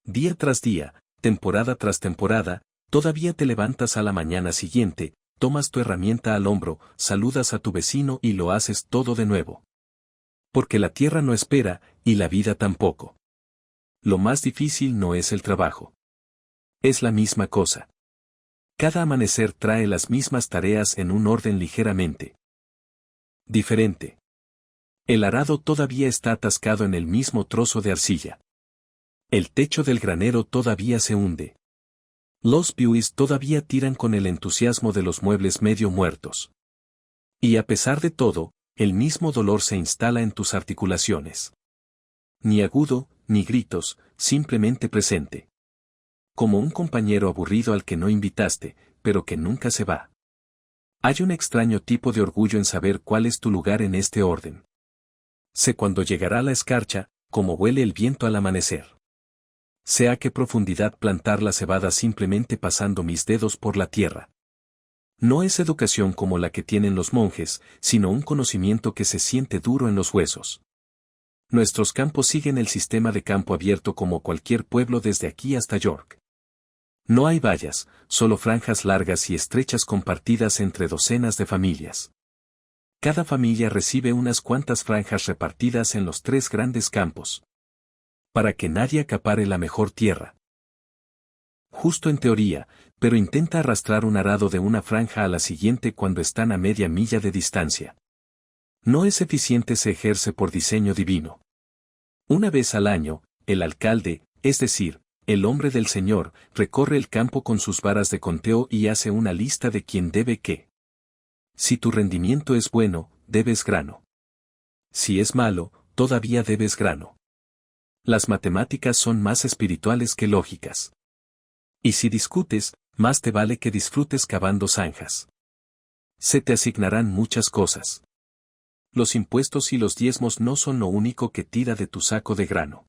Día tras día, temporada tras temporada, todavía te levantas a la mañana siguiente, tomas tu herramienta al hombro, saludas a tu vecino y lo haces todo de nuevo. Porque la tierra no espera, y la vida tampoco. Lo más difícil no es el trabajo. Es la misma cosa. Cada amanecer trae las mismas tareas en un orden ligeramente diferente. El arado todavía está atascado en el mismo trozo de arcilla. El techo del granero todavía se hunde. Los piuis todavía tiran con el entusiasmo de los muebles medio muertos. Y a pesar de todo, el mismo dolor se instala en tus articulaciones. Ni agudo, ni gritos, simplemente presente. Como un compañero aburrido al que no invitaste, pero que nunca se va. Hay un extraño tipo de orgullo en saber cuál es tu lugar en este orden. Sé cuándo llegará la escarcha, como huele el viento al amanecer. Sé a qué profundidad plantar la cebada simplemente pasando mis dedos por la tierra. No es educación como la que tienen los monjes, sino un conocimiento que se siente duro en los huesos. Nuestros campos siguen el sistema de campo abierto como cualquier pueblo desde aquí hasta York. No hay vallas, solo franjas largas y estrechas compartidas entre docenas de familias. Cada familia recibe unas cuantas franjas repartidas en los 3 grandes campos. Para que nadie acapare la mejor tierra. Justo en teoría, pero intenta arrastrar un arado de una franja a la siguiente cuando están a media milla de distancia. No es eficiente, se ejerce por diseño divino. Una vez al año, el alcalde, es decir, el hombre del Señor, recorre el campo con sus varas de conteo y hace una lista de quién debe qué. Si tu rendimiento es bueno, debes grano. Si es malo, todavía debes grano. Las matemáticas son más espirituales que lógicas. Y si discutes, más te vale que disfrutes cavando zanjas. Se te asignarán muchas cosas. Los impuestos y los diezmos no son lo único que tira de tu saco de grano.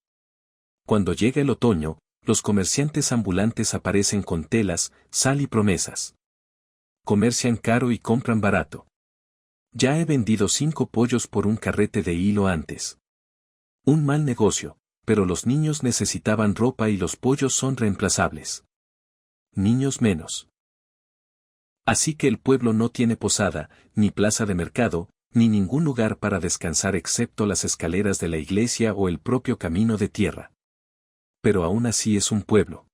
Cuando llega el otoño, los comerciantes ambulantes aparecen con telas, sal y promesas. Comercian caro y compran barato. Ya he vendido 5 pollos por un carrete de hilo antes. Un mal negocio, pero los niños necesitaban ropa y los pollos son reemplazables. Niños menos. Así que el pueblo no tiene posada, ni plaza de mercado, ni ningún lugar para descansar excepto las escaleras de la iglesia o el propio camino de tierra. Pero aún así es un pueblo.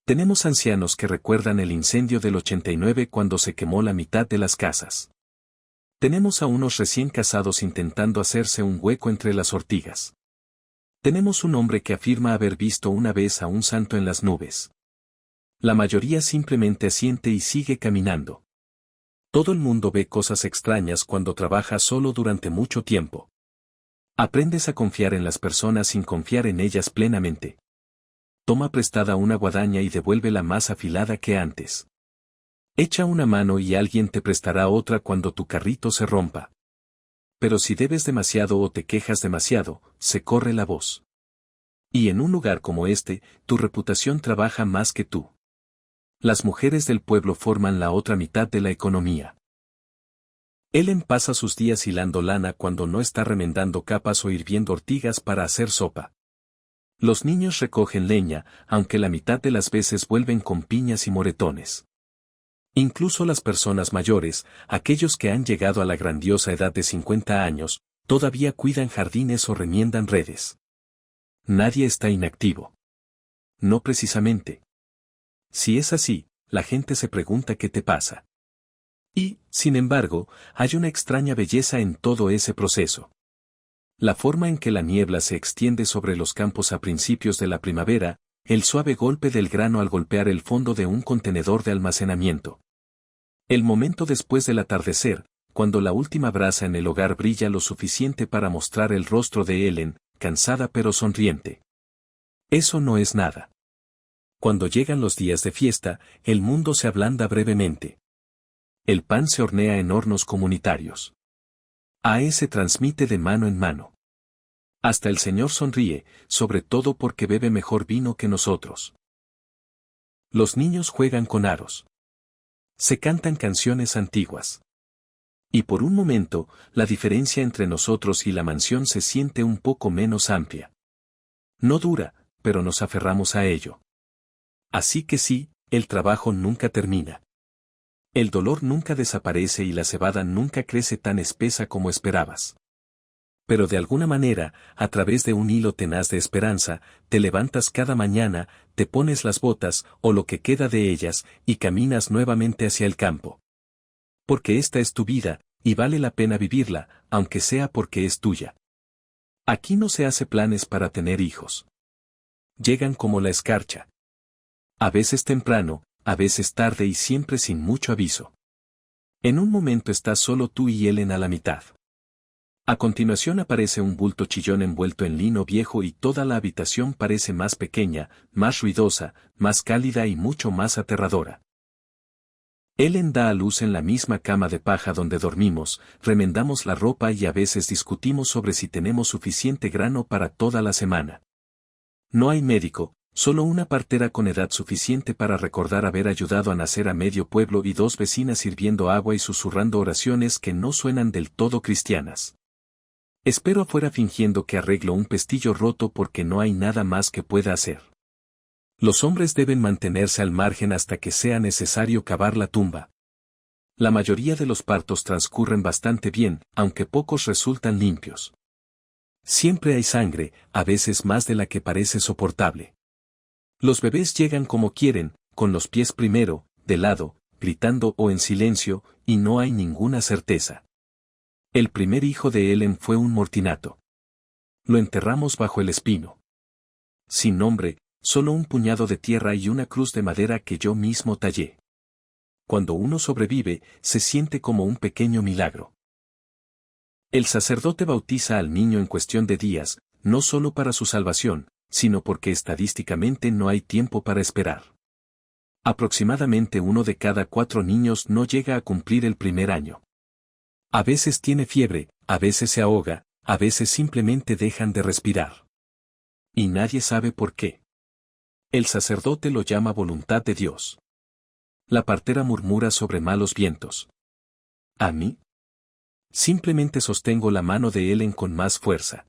Tenemos ancianos que recuerdan el incendio del 89 cuando se quemó la mitad de las casas. Tenemos a unos recién casados intentando hacerse un hueco entre las ortigas. Tenemos un hombre que afirma haber visto una vez a un santo en las nubes. La mayoría simplemente asiente y sigue caminando. Todo el mundo ve cosas extrañas cuando trabaja solo durante mucho tiempo. Aprendes a confiar en las personas sin confiar en ellas plenamente. Toma prestada una guadaña y devuélvela más afilada que antes. Echa una mano y alguien te prestará otra cuando tu carrito se rompa. Pero si debes demasiado o te quejas demasiado, se corre la voz. Y en un lugar como este, tu reputación trabaja más que tú. Las mujeres del pueblo forman la otra mitad de la economía. Ellen pasa sus días hilando lana cuando no está remendando capas o hirviendo ortigas para hacer sopa. Los niños recogen leña, aunque la mitad de las veces vuelven con piñas y moretones. Incluso las personas mayores, aquellos que han llegado a la grandiosa edad de 50 años, todavía cuidan jardines o remiendan redes. Nadie está inactivo. No precisamente. Si es así, la gente se pregunta qué te pasa. Y, sin embargo, hay una extraña belleza en todo ese proceso. La forma en que la niebla se extiende sobre los campos a principios de la primavera, el suave golpe del grano al golpear el fondo de un contenedor de almacenamiento. El momento después del atardecer, cuando la última brasa en el hogar brilla lo suficiente para mostrar el rostro de Ellen, cansada pero sonriente. Eso no es nada. Cuando llegan los días de fiesta, el mundo se ablanda brevemente. El pan se hornea en hornos comunitarios. AE se transmite de mano en mano. Hasta el Señor sonríe, sobre todo porque bebe mejor vino que nosotros. Los niños juegan con aros. Se cantan canciones antiguas. Y por un momento, la diferencia entre nosotros y la mansión se siente un poco menos amplia. No dura, pero nos aferramos a ello. Así que sí, el trabajo nunca termina. El dolor nunca desaparece y la cebada nunca crece tan espesa como esperabas. Pero de alguna manera, a través de un hilo tenaz de esperanza, te levantas cada mañana, te pones las botas, o lo que queda de ellas, y caminas nuevamente hacia el campo. Porque esta es tu vida, y vale la pena vivirla, aunque sea porque es tuya. Aquí no se hace planes para tener hijos. Llegan como la escarcha. A veces temprano, a veces tarde y siempre sin mucho aviso. En un momento estás solo tú y Ellen a la mitad. A continuación aparece un bulto chillón envuelto en lino viejo y toda la habitación parece más pequeña, más ruidosa, más cálida y mucho más aterradora. Ellen da a luz en la misma cama de paja donde dormimos, remendamos la ropa y a veces discutimos sobre si tenemos suficiente grano para toda la semana. No hay médico, solo una partera con edad suficiente para recordar haber ayudado a nacer a medio pueblo y 2 vecinas sirviendo agua y susurrando oraciones que no suenan del todo cristianas. Espero afuera fingiendo que arreglo un pestillo roto porque no hay nada más que pueda hacer. Los hombres deben mantenerse al margen hasta que sea necesario cavar la tumba. La mayoría de los partos transcurren bastante bien, aunque pocos resultan limpios. Siempre hay sangre, a veces más de la que parece soportable. Los bebés llegan como quieren, con los pies primero, de lado, gritando o en silencio, y no hay ninguna certeza. El primer hijo de Ellen fue un mortinato. Lo enterramos bajo el espino. Sin nombre, solo un puñado de tierra y una cruz de madera que yo mismo tallé. Cuando uno sobrevive, se siente como un pequeño milagro. El sacerdote bautiza al niño en cuestión de días, no solo para su salvación, sino porque estadísticamente no hay tiempo para esperar. Aproximadamente 1 de cada 4 niños no llega a cumplir el primer año. A veces tiene fiebre, a veces se ahoga, a veces simplemente dejan de respirar. Y nadie sabe por qué. El sacerdote lo llama voluntad de Dios. La partera murmura sobre malos vientos. ¿A mí? Simplemente sostengo la mano de Ellen con más fuerza.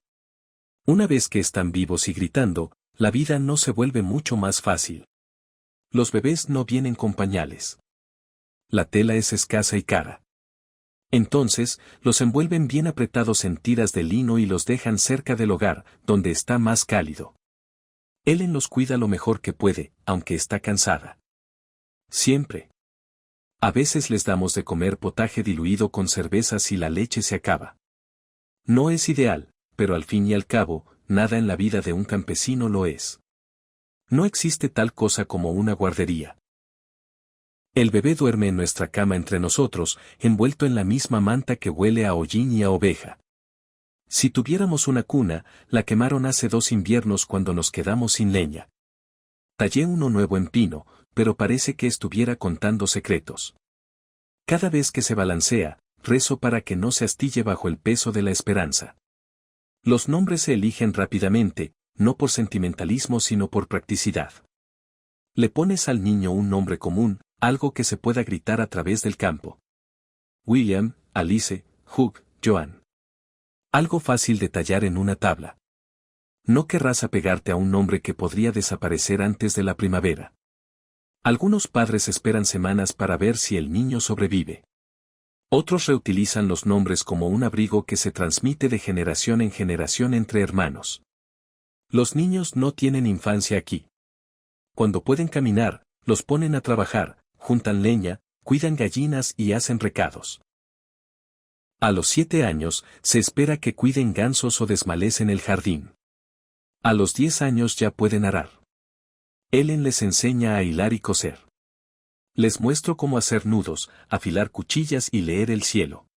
Una vez que están vivos y gritando, la vida no se vuelve mucho más fácil. Los bebés no vienen con pañales. La tela es escasa y cara. Entonces, los envuelven bien apretados en tiras de lino y los dejan cerca del hogar, donde está más cálido. Ellen los cuida lo mejor que puede, aunque está cansada. Siempre. A veces les damos de comer potaje diluido con cerveza si la leche se acaba. No es ideal, pero al fin y al cabo, nada en la vida de un campesino lo es. No existe tal cosa como una guardería. El bebé duerme en nuestra cama entre nosotros, envuelto en la misma manta que huele a hollín y a oveja. Si tuviéramos una cuna, la quemaron hace 2 inviernos cuando nos quedamos sin leña. Tallé uno nuevo en pino, pero parece que estuviera contando secretos. Cada vez que se balancea, rezo para que no se astille bajo el peso de la esperanza. Los nombres se eligen rápidamente, no por sentimentalismo sino por practicidad. Le pones al niño un nombre común, algo que se pueda gritar a través del campo. William, Alice, Hugh, Joan. Algo fácil de tallar en una tabla. No querrás apegarte a un nombre que podría desaparecer antes de la primavera. Algunos padres esperan semanas para ver si el niño sobrevive. Otros reutilizan los nombres como un abrigo que se transmite de generación en generación entre hermanos. Los niños no tienen infancia aquí. Cuando pueden caminar, los ponen a trabajar, juntan leña, cuidan gallinas y hacen recados. A los 7 años, se espera que cuiden gansos o desmalecen el jardín. A los 10 años ya pueden arar. Ellen les enseña a hilar y coser. Les muestro cómo hacer nudos, afilar cuchillas y leer el cielo.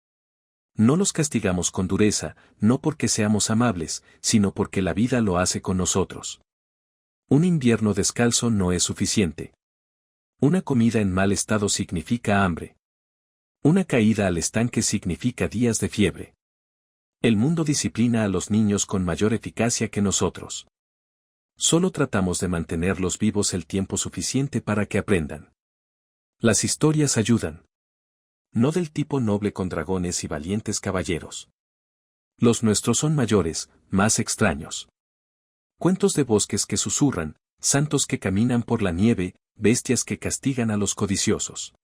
No los castigamos con dureza, no porque seamos amables, sino porque la vida lo hace con nosotros. Un invierno descalzo no es suficiente. Una comida en mal estado significa hambre. Una caída al estanque significa días de fiebre. El mundo disciplina a los niños con mayor eficacia que nosotros. Solo tratamos de mantenerlos vivos el tiempo suficiente para que aprendan. Las historias ayudan. No del tipo noble con dragones y valientes caballeros. Los nuestros son mayores, más extraños. Cuentos de bosques que susurran, santos que caminan por la nieve, bestias que castigan a los codiciosos.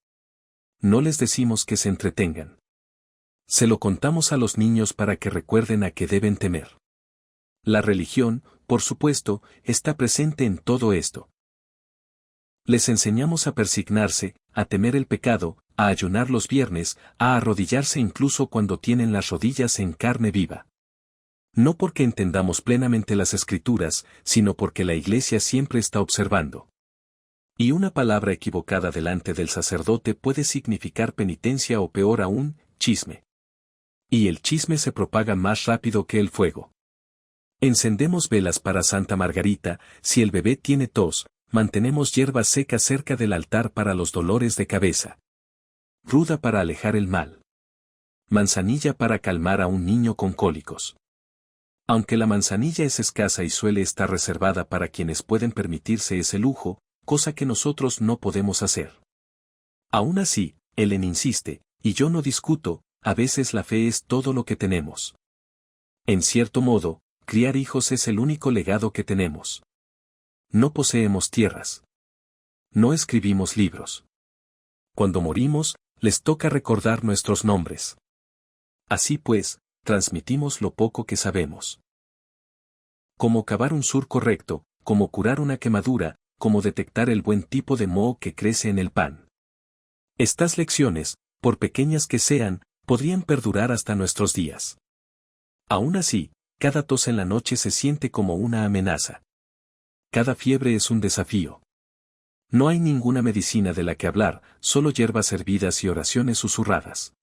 No les decimos que se entretengan. Se lo contamos a los niños para que recuerden a qué deben temer. La religión, por supuesto, está presente en todo esto. Les enseñamos a persignarse, a temer el pecado, a ayunar los viernes, a arrodillarse incluso cuando tienen las rodillas en carne viva. No porque entendamos plenamente las Escrituras, sino porque la Iglesia siempre está observando. Y una palabra equivocada delante del sacerdote puede significar penitencia o peor aún, chisme. Y el chisme se propaga más rápido que el fuego. Encendemos velas para Santa Margarita, si el bebé tiene tos, mantenemos hierba seca cerca del altar para los dolores de cabeza. Ruda para alejar el mal. Manzanilla para calmar a un niño con cólicos. Aunque la manzanilla es escasa y suele estar reservada para quienes pueden permitirse ese lujo, cosa que nosotros no podemos hacer. Aún así, Ellen insiste, y yo no discuto, a veces la fe es todo lo que tenemos. En cierto modo, criar hijos es el único legado que tenemos. No poseemos tierras. No escribimos libros. Cuando morimos, les toca recordar nuestros nombres. Así pues, transmitimos lo poco que sabemos. Cómo cavar un surco recto, cómo curar una quemadura, cómo detectar el buen tipo de moho que crece en el pan. Estas lecciones, por pequeñas que sean, podrían perdurar hasta nuestros días. Aún así, cada tos en la noche se siente como una amenaza. Cada fiebre es un desafío. No hay ninguna medicina de la que hablar, solo hierbas hervidas y oraciones susurradas.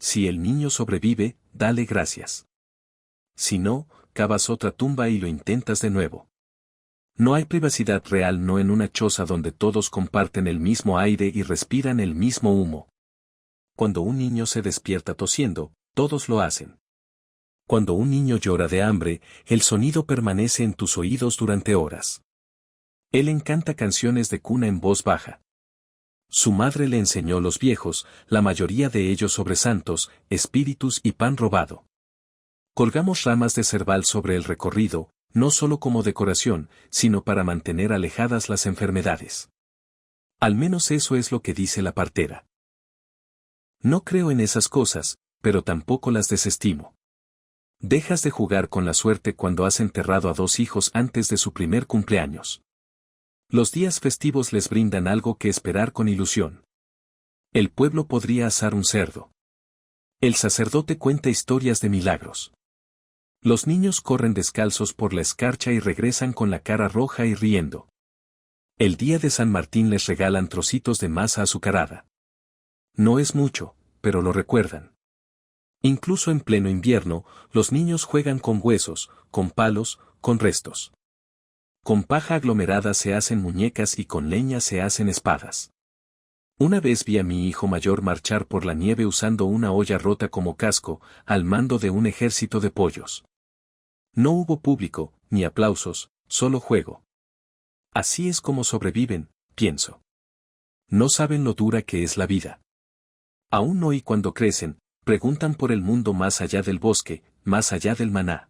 Si el niño sobrevive, dale gracias. Si no, cavas otra tumba y lo intentas de nuevo. No hay privacidad real no en una choza donde todos comparten el mismo aire y respiran el mismo humo. Cuando un niño se despierta tosiendo, todos lo hacen. Cuando un niño llora de hambre, el sonido permanece en tus oídos durante horas. Él canta canciones de cuna en voz baja. Su madre le enseñó los viejos, la mayoría de ellos sobre santos, espíritus y pan robado. Colgamos ramas de cerval sobre el recorrido, no solo como decoración, sino para mantener alejadas las enfermedades. Al menos eso es lo que dice la partera. No creo en esas cosas, pero tampoco las desestimo. Dejas de jugar con la suerte cuando has enterrado a 2 hijos antes de su primer cumpleaños. Los días festivos les brindan algo que esperar con ilusión. El pueblo podría asar un cerdo. El sacerdote cuenta historias de milagros. Los niños corren descalzos por la escarcha y regresan con la cara roja y riendo. El día de San Martín les regalan trocitos de masa azucarada. No es mucho, pero lo recuerdan. Incluso en pleno invierno, los niños juegan con huesos, con palos, con restos. Con paja aglomerada se hacen muñecas y con leña se hacen espadas. Una vez vi a mi hijo mayor marchar por la nieve usando una olla rota como casco, al mando de un ejército de pollos. No hubo público, ni aplausos, solo juego. Así es como sobreviven, pienso. No saben lo dura que es la vida. Aún hoy cuando crecen, preguntan por el mundo más allá del bosque, más allá del maná.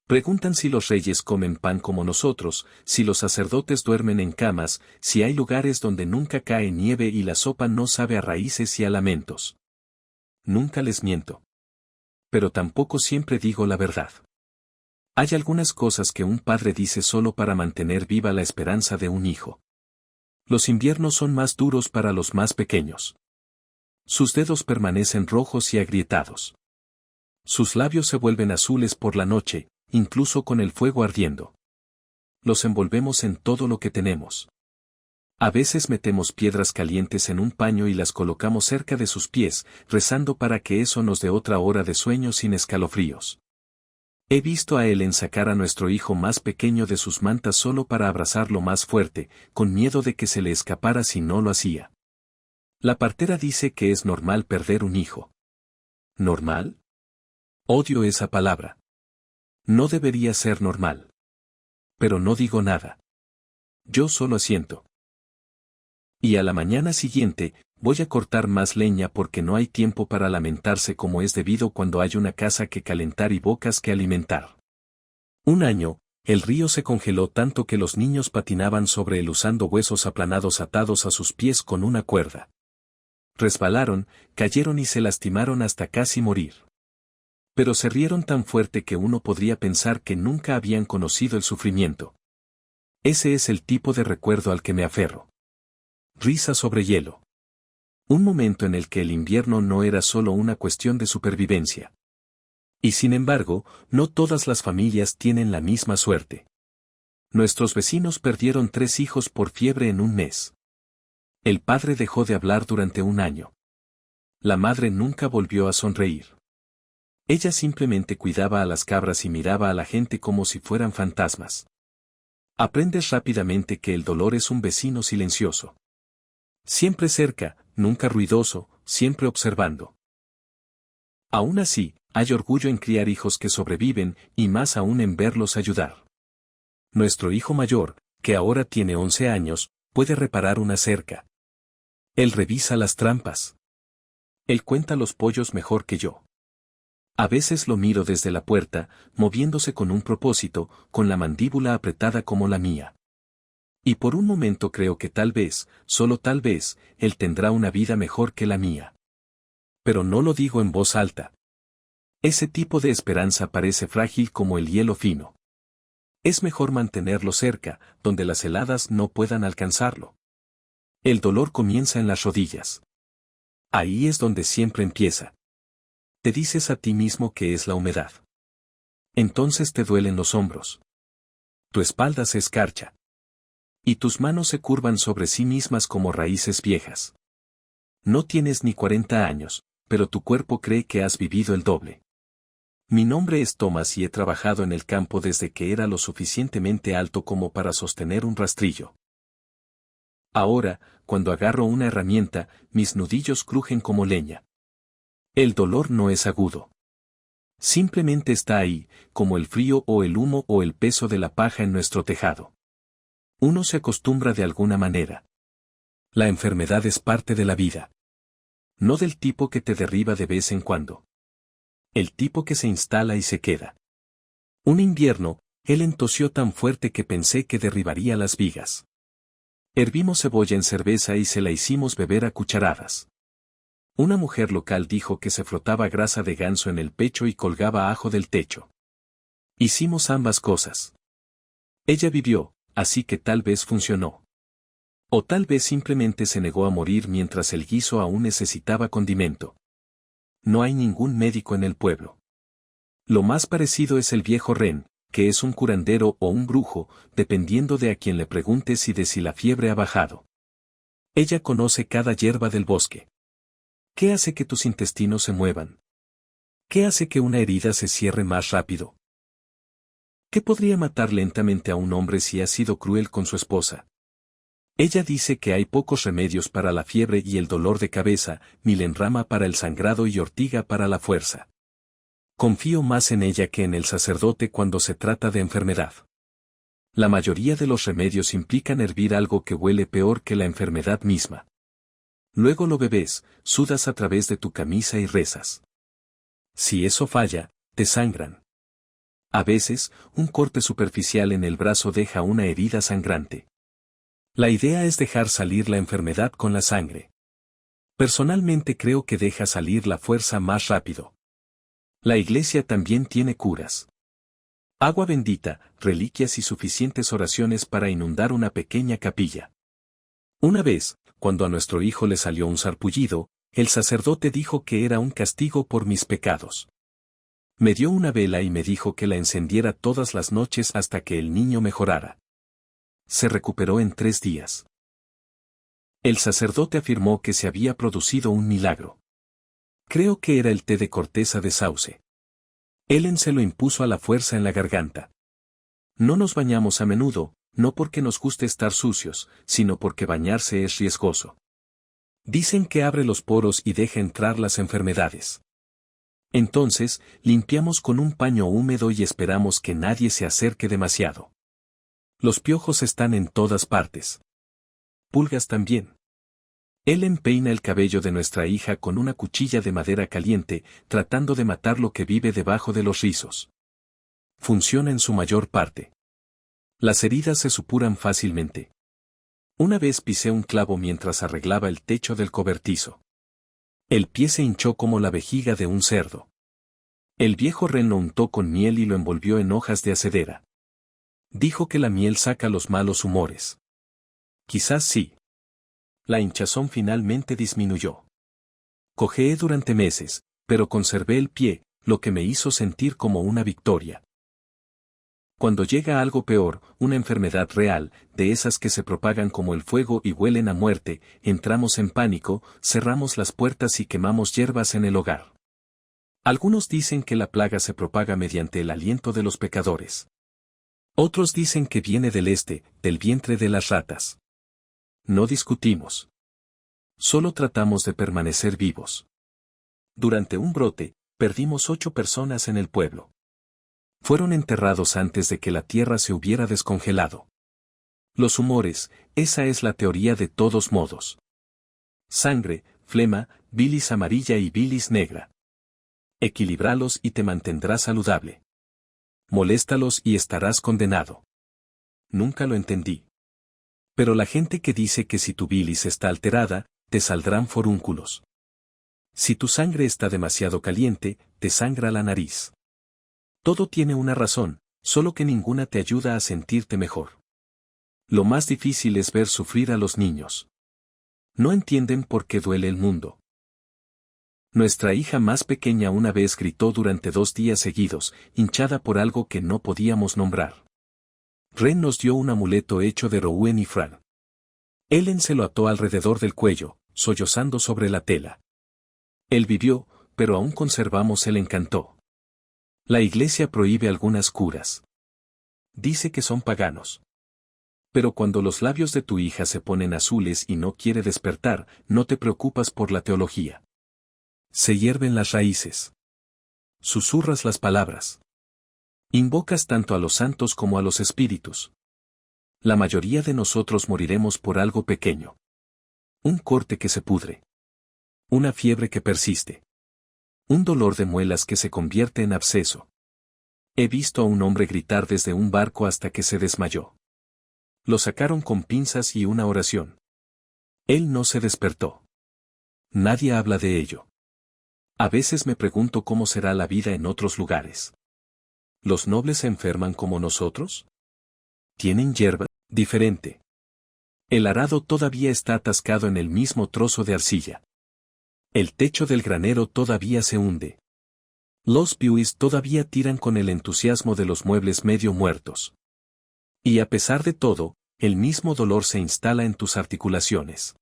Preguntan si los reyes comen pan como nosotros, si los sacerdotes duermen en camas, si hay lugares donde nunca cae nieve y la sopa no sabe a raíces y a lamentos. Nunca les miento. Pero tampoco siempre digo la verdad. Hay algunas cosas que un padre dice solo para mantener viva la esperanza de un hijo. Los inviernos son más duros para los más pequeños. Sus dedos permanecen rojos y agrietados. Sus labios se vuelven azules por la noche, incluso con el fuego ardiendo. Los envolvemos en todo lo que tenemos. A veces metemos piedras calientes en un paño y las colocamos cerca de sus pies, rezando para que eso nos dé otra hora de sueño sin escalofríos. He visto a Ellen sacar a nuestro hijo más pequeño de sus mantas solo para abrazarlo más fuerte, con miedo de que se le escapara si no lo hacía. La partera dice que es normal perder un hijo. ¿Normal? Odio esa palabra. No debería ser normal. Pero no digo nada. Yo solo asiento. Y a la mañana siguiente, voy a cortar más leña porque no hay tiempo para lamentarse como es debido cuando hay una casa que calentar y bocas que alimentar. Un año, el río se congeló tanto que los niños patinaban sobre él usando huesos aplanados atados a sus pies con una cuerda. Resbalaron, cayeron y se lastimaron hasta casi morir. Pero se rieron tan fuerte que uno podría pensar que nunca habían conocido el sufrimiento. Ese es el tipo de recuerdo al que me aferro. Risa sobre hielo. Un momento en el que el invierno no era solo una cuestión de supervivencia. Y sin embargo, no todas las familias tienen la misma suerte. Nuestros vecinos perdieron 3 hijos por fiebre en un mes. El padre dejó de hablar durante un año. La madre nunca volvió a sonreír. Ella simplemente cuidaba a las cabras y miraba a la gente como si fueran fantasmas. Aprendes rápidamente que el dolor es un vecino silencioso. Siempre cerca, nunca ruidoso, siempre observando. Aún así, hay orgullo en criar hijos que sobreviven, y más aún en verlos ayudar. Nuestro hijo mayor, que ahora tiene 11 años, puede reparar una cerca. Él revisa las trampas. Él cuenta los pollos mejor que yo. A veces lo miro desde la puerta, moviéndose con un propósito, con la mandíbula apretada como la mía. Y por un momento creo que tal vez, solo tal vez, él tendrá una vida mejor que la mía. Pero no lo digo en voz alta. Ese tipo de esperanza parece frágil como el hielo fino. Es mejor mantenerlo cerca, donde las heladas no puedan alcanzarlo. El dolor comienza en las rodillas. Ahí es donde siempre empieza. Te dices a ti mismo que es la humedad. Entonces te duelen los hombros. Tu espalda se escarcha. Y tus manos se curvan sobre sí mismas como raíces viejas. No tienes ni 40 años, pero tu cuerpo cree que has vivido el doble. Mi nombre es Thomas y he trabajado en el campo desde que era lo suficientemente alto como para sostener un rastrillo. Ahora, cuando agarro una herramienta, mis nudillos crujen como leña. El dolor no es agudo. Simplemente está ahí, como el frío o el humo o el peso de la paja en nuestro tejado. Uno se acostumbra de alguna manera. La enfermedad es parte de la vida. No del tipo que te derriba de vez en cuando. El tipo que se instala y se queda. Un invierno, él tosió tan fuerte que pensé que derribaría las vigas. Hervimos cebolla en cerveza y se la hicimos beber a cucharadas. Una mujer local dijo que se frotaba grasa de ganso en el pecho y colgaba ajo del techo. Hicimos ambas cosas. Ella vivió, así que tal vez funcionó. O tal vez simplemente se negó a morir mientras el guiso aún necesitaba condimento. No hay ningún médico en el pueblo. Lo más parecido es el viejo Ren, que es un curandero o un brujo, dependiendo de a quien le preguntes y de si la fiebre ha bajado. Ella conoce cada hierba del bosque. ¿Qué hace que tus intestinos se muevan? ¿Qué hace que una herida se cierre más rápido? ¿Qué podría matar lentamente a un hombre si ha sido cruel con su esposa? Ella dice que hay pocos remedios para la fiebre y el dolor de cabeza, milenrama para el sangrado y ortiga para la fuerza. Confío más en ella que en el sacerdote cuando se trata de enfermedad. La mayoría de los remedios implican hervir algo que huele peor que la enfermedad misma. Luego lo bebes, sudas a través de tu camisa y rezas. Si eso falla, te sangran. A veces, un corte superficial en el brazo deja una herida sangrante. La idea es dejar salir la enfermedad con la sangre. Personalmente creo que deja salir la fuerza más rápido. La iglesia también tiene curas. Agua bendita, reliquias y suficientes oraciones para inundar una pequeña capilla. Una vez, cuando a nuestro hijo le salió un sarpullido, el sacerdote dijo que era un castigo por mis pecados. Me dio una vela y me dijo que la encendiera todas las noches hasta que el niño mejorara. Se recuperó en 3 días. El sacerdote afirmó que se había producido un milagro. Creo que era el té de corteza de sauce. Ellen se lo impuso a la fuerza en la garganta. No nos bañamos a menudo, no porque nos guste estar sucios, sino porque bañarse es riesgoso. Dicen que abre los poros y deja entrar las enfermedades. Entonces, limpiamos con un paño húmedo y esperamos que nadie se acerque demasiado. Los piojos están en todas partes. Pulgas también. Ellen peina el cabello de nuestra hija con una cuchilla de madera caliente, tratando de matar lo que vive debajo de los rizos. Funciona en su mayor parte. Las heridas se supuran fácilmente. Una vez pisé un clavo mientras arreglaba el techo del cobertizo. El pie se hinchó como la vejiga de un cerdo. El viejo Ren lo untó con miel y lo envolvió en hojas de acedera. Dijo que la miel saca los malos humores. Quizás sí. La hinchazón finalmente disminuyó. Cojeé durante meses, pero conservé el pie, lo que me hizo sentir como una victoria. Cuando llega algo peor, una enfermedad real, de esas que se propagan como el fuego y huelen a muerte, entramos en pánico, cerramos las puertas y quemamos hierbas en el hogar. Algunos dicen que la plaga se propaga mediante el aliento de los pecadores. Otros dicen que viene del este, del vientre de las ratas. No discutimos. Solo tratamos de permanecer vivos. Durante un brote, perdimos 8 personas en el pueblo. Fueron enterrados antes de que la tierra se hubiera descongelado. Los humores, esa es la teoría de todos modos. Sangre, flema, bilis amarilla y bilis negra. Equilíbralos y te mantendrás saludable. Moléstalos y estarás condenado. Nunca lo entendí. Pero la gente que dice que si tu bilis está alterada, te saldrán forúnculos. Si tu sangre está demasiado caliente, te sangra la nariz. Todo tiene una razón, solo que ninguna te ayuda a sentirte mejor. Lo más difícil es ver sufrir a los niños. No entienden por qué duele el mundo. Nuestra hija más pequeña una vez gritó durante 2 días seguidos, hinchada por algo que no podíamos nombrar. Ren nos dio un amuleto hecho de rouen y fran. Ellen se lo ató alrededor del cuello, sollozando sobre la tela. Él vivió, pero aún conservamos el encanto. La iglesia prohíbe algunas curas. Dice que son paganos. Pero cuando los labios de tu hija se ponen azules y no quiere despertar, no te preocupas por la teología. Se hierven las raíces. Susurras las palabras. Invocas tanto a los santos como a los espíritus. La mayoría de nosotros moriremos por algo pequeño. Un corte que se pudre. Una fiebre que persiste. Un dolor de muelas que se convierte en absceso. He visto a un hombre gritar desde un barco hasta que se desmayó. Lo sacaron con pinzas y una oración. Él no se despertó. Nadie habla de ello. A veces me pregunto cómo será la vida en otros lugares. ¿Los nobles se enferman como nosotros? ¿Tienen hierba? Diferente. El arado todavía está atascado en el mismo trozo de arcilla. El techo del granero todavía se hunde. Los piuis todavía tiran con el entusiasmo de los muebles medio muertos. Y a pesar de todo, el mismo dolor se instala en tus articulaciones.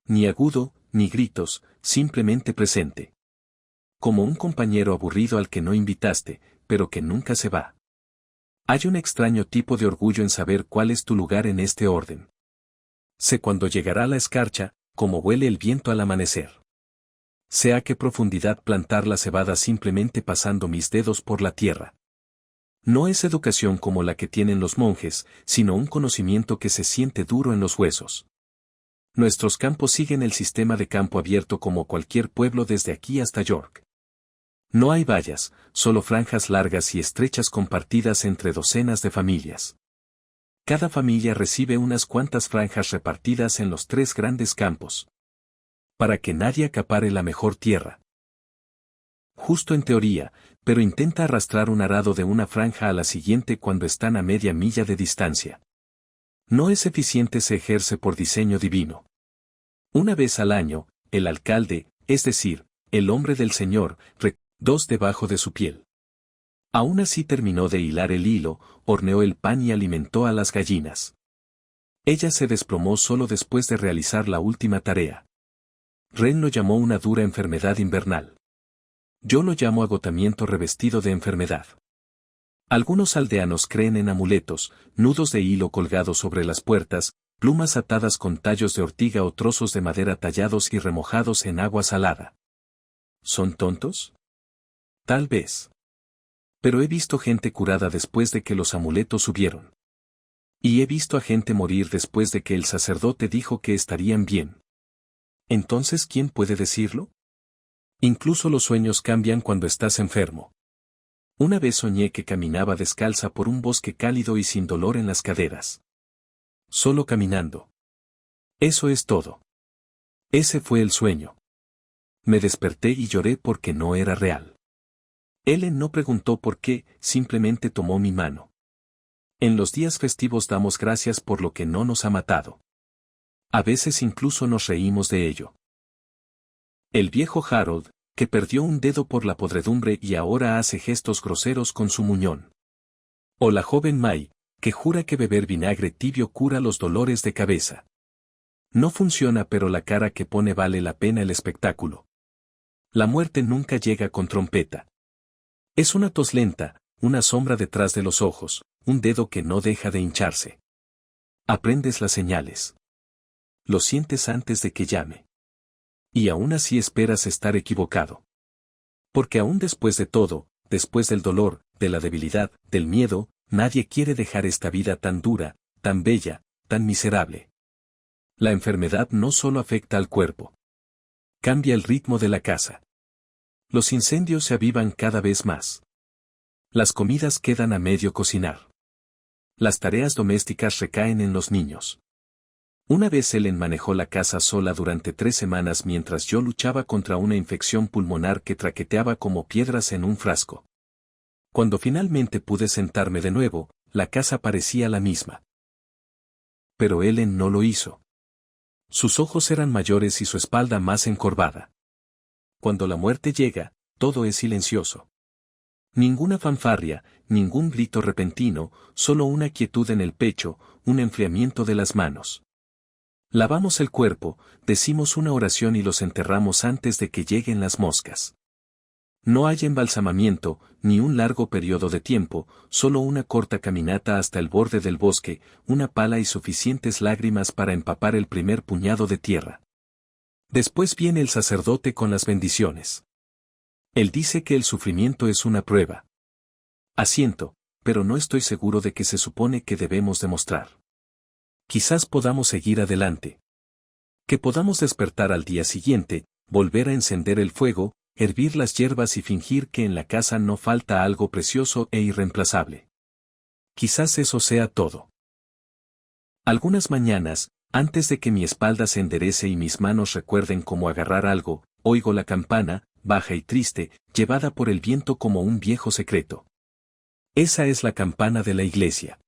Ni agudo, ni gritos, simplemente presente. Como un compañero aburrido al que no invitaste, pero que nunca se va. Hay un extraño tipo de orgullo en saber cuál es tu lugar en este orden. Sé cuándo llegará la escarcha, como huele el viento al amanecer. Sé a qué profundidad plantar la cebada simplemente pasando mis dedos por la tierra. No es educación como la que tienen los monjes, sino un conocimiento que se siente duro en los huesos. Nuestros campos siguen el sistema de campo abierto como cualquier pueblo desde aquí hasta York. No hay vallas, solo franjas largas y estrechas compartidas entre docenas de familias. Cada familia recibe unas cuantas franjas repartidas en los 3 grandes campos. Para que nadie acapare la mejor tierra. Justo en teoría, pero intenta arrastrar un arado de una franja a la siguiente cuando están a media milla de distancia. No es eficiente, se ejerce por diseño divino. Una vez al año, el alcalde, es decir, el hombre del Señor, dos debajo de su piel. Aún así terminó de hilar el hilo, horneó el pan y alimentó a las gallinas. Ella se desplomó solo después de realizar la última tarea. Ren lo llamó una dura enfermedad invernal. Yo lo llamo agotamiento revestido de enfermedad. Algunos aldeanos creen en amuletos, nudos de hilo colgados sobre las puertas, plumas atadas con tallos de ortiga o trozos de madera tallados y remojados en agua salada. ¿Son tontos? Tal vez. Pero he visto gente curada después de que los amuletos subieron. Y he visto a gente morir después de que el sacerdote dijo que estarían bien. Entonces, ¿quién puede decirlo? Incluso los sueños cambian cuando estás enfermo. Una vez soñé que caminaba descalza por un bosque cálido y sin dolor en las caderas. Solo caminando. Eso es todo. Ese fue el sueño. Me desperté y lloré porque no era real. Ellen no preguntó por qué, simplemente tomó mi mano. En los días festivos damos gracias por lo que no nos ha matado. A veces incluso nos reímos de ello. El viejo Harold, que perdió un dedo por la podredumbre y ahora hace gestos groseros con su muñón. O la joven May, que jura que beber vinagre tibio cura los dolores de cabeza. No funciona, pero la cara que pone vale la pena el espectáculo. La muerte nunca llega con trompeta. Es una tos lenta, una sombra detrás de los ojos, un dedo que no deja de hincharse. Aprendes las señales. Lo sientes antes de que llame. Y aún así esperas estar equivocado. Porque aún después de todo, después del dolor, de la debilidad, del miedo, nadie quiere dejar esta vida tan dura, tan bella, tan miserable. La enfermedad no solo afecta al cuerpo. Cambia el ritmo de la casa. Los incendios se avivan cada vez más. Las comidas quedan a medio cocinar. Las tareas domésticas recaen en los niños. Una vez Ellen manejó la casa sola durante 3 semanas mientras yo luchaba contra una infección pulmonar que traqueteaba como piedras en un frasco. Cuando finalmente pude sentarme de nuevo, la casa parecía la misma. Pero Ellen no lo hizo. Sus ojos eran mayores y su espalda más encorvada. Cuando la muerte llega, todo es silencioso. Ninguna fanfarria, ningún grito repentino, solo una quietud en el pecho, un enfriamiento de las manos. Lavamos el cuerpo, decimos una oración y los enterramos antes de que lleguen las moscas. No hay embalsamamiento, ni un largo periodo de tiempo, solo una corta caminata hasta el borde del bosque, una pala y suficientes lágrimas para empapar el primer puñado de tierra. Después viene el sacerdote con las bendiciones. Él dice que el sufrimiento es una prueba. Asiento, pero no estoy seguro de qué se supone que debemos demostrar. Quizás podamos seguir adelante. Que podamos despertar al día siguiente, volver a encender el fuego, hervir las hierbas y fingir que en la casa no falta algo precioso e irreemplazable. Quizás eso sea todo. Algunas mañanas, antes de que mi espalda se enderece y mis manos recuerden cómo agarrar algo, oigo la campana, baja y triste, llevada por el viento como un viejo secreto. Esa es la campana de la iglesia.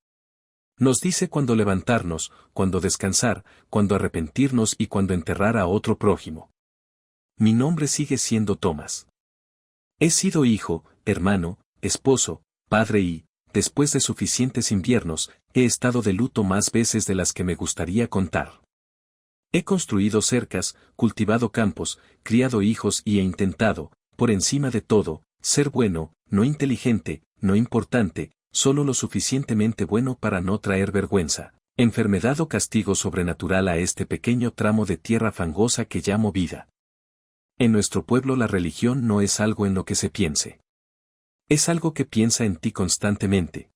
Nos dice cuándo levantarnos, cuándo descansar, cuándo arrepentirnos y cuándo enterrar a otro prójimo. Mi nombre sigue siendo Thomas. He sido hijo, hermano, esposo, padre y, después de suficientes inviernos, he estado de luto más veces de las que me gustaría contar. He construido cercas, cultivado campos, criado hijos y he intentado, por encima de todo, ser bueno, no inteligente, no importante, solo lo suficientemente bueno para no traer vergüenza, enfermedad o castigo sobrenatural a este pequeño tramo de tierra fangosa que llamo vida. En nuestro pueblo la religión no es algo en lo que se piense. Es algo que piensa en ti constantemente.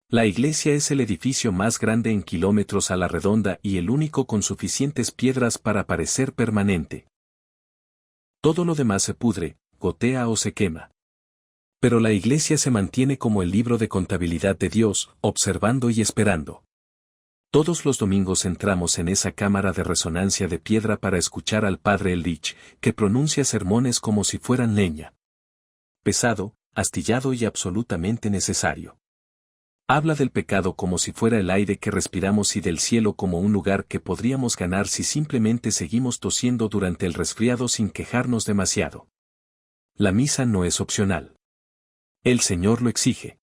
La iglesia es el edificio más grande en kilómetros a la redonda y el único con suficientes piedras para parecer permanente. Todo lo demás se pudre, gotea o se quema. Pero la iglesia se mantiene como el libro de contabilidad de Dios, observando y esperando. Todos los domingos entramos en esa cámara de resonancia de piedra para escuchar al padre Eldritch, que pronuncia sermones como si fueran leña. Pesado, astillado y absolutamente necesario. Habla del pecado como si fuera el aire que respiramos y del cielo como un lugar que podríamos ganar si simplemente seguimos tosiendo durante el resfriado sin quejarnos demasiado. La misa no es opcional. El Señor lo exige.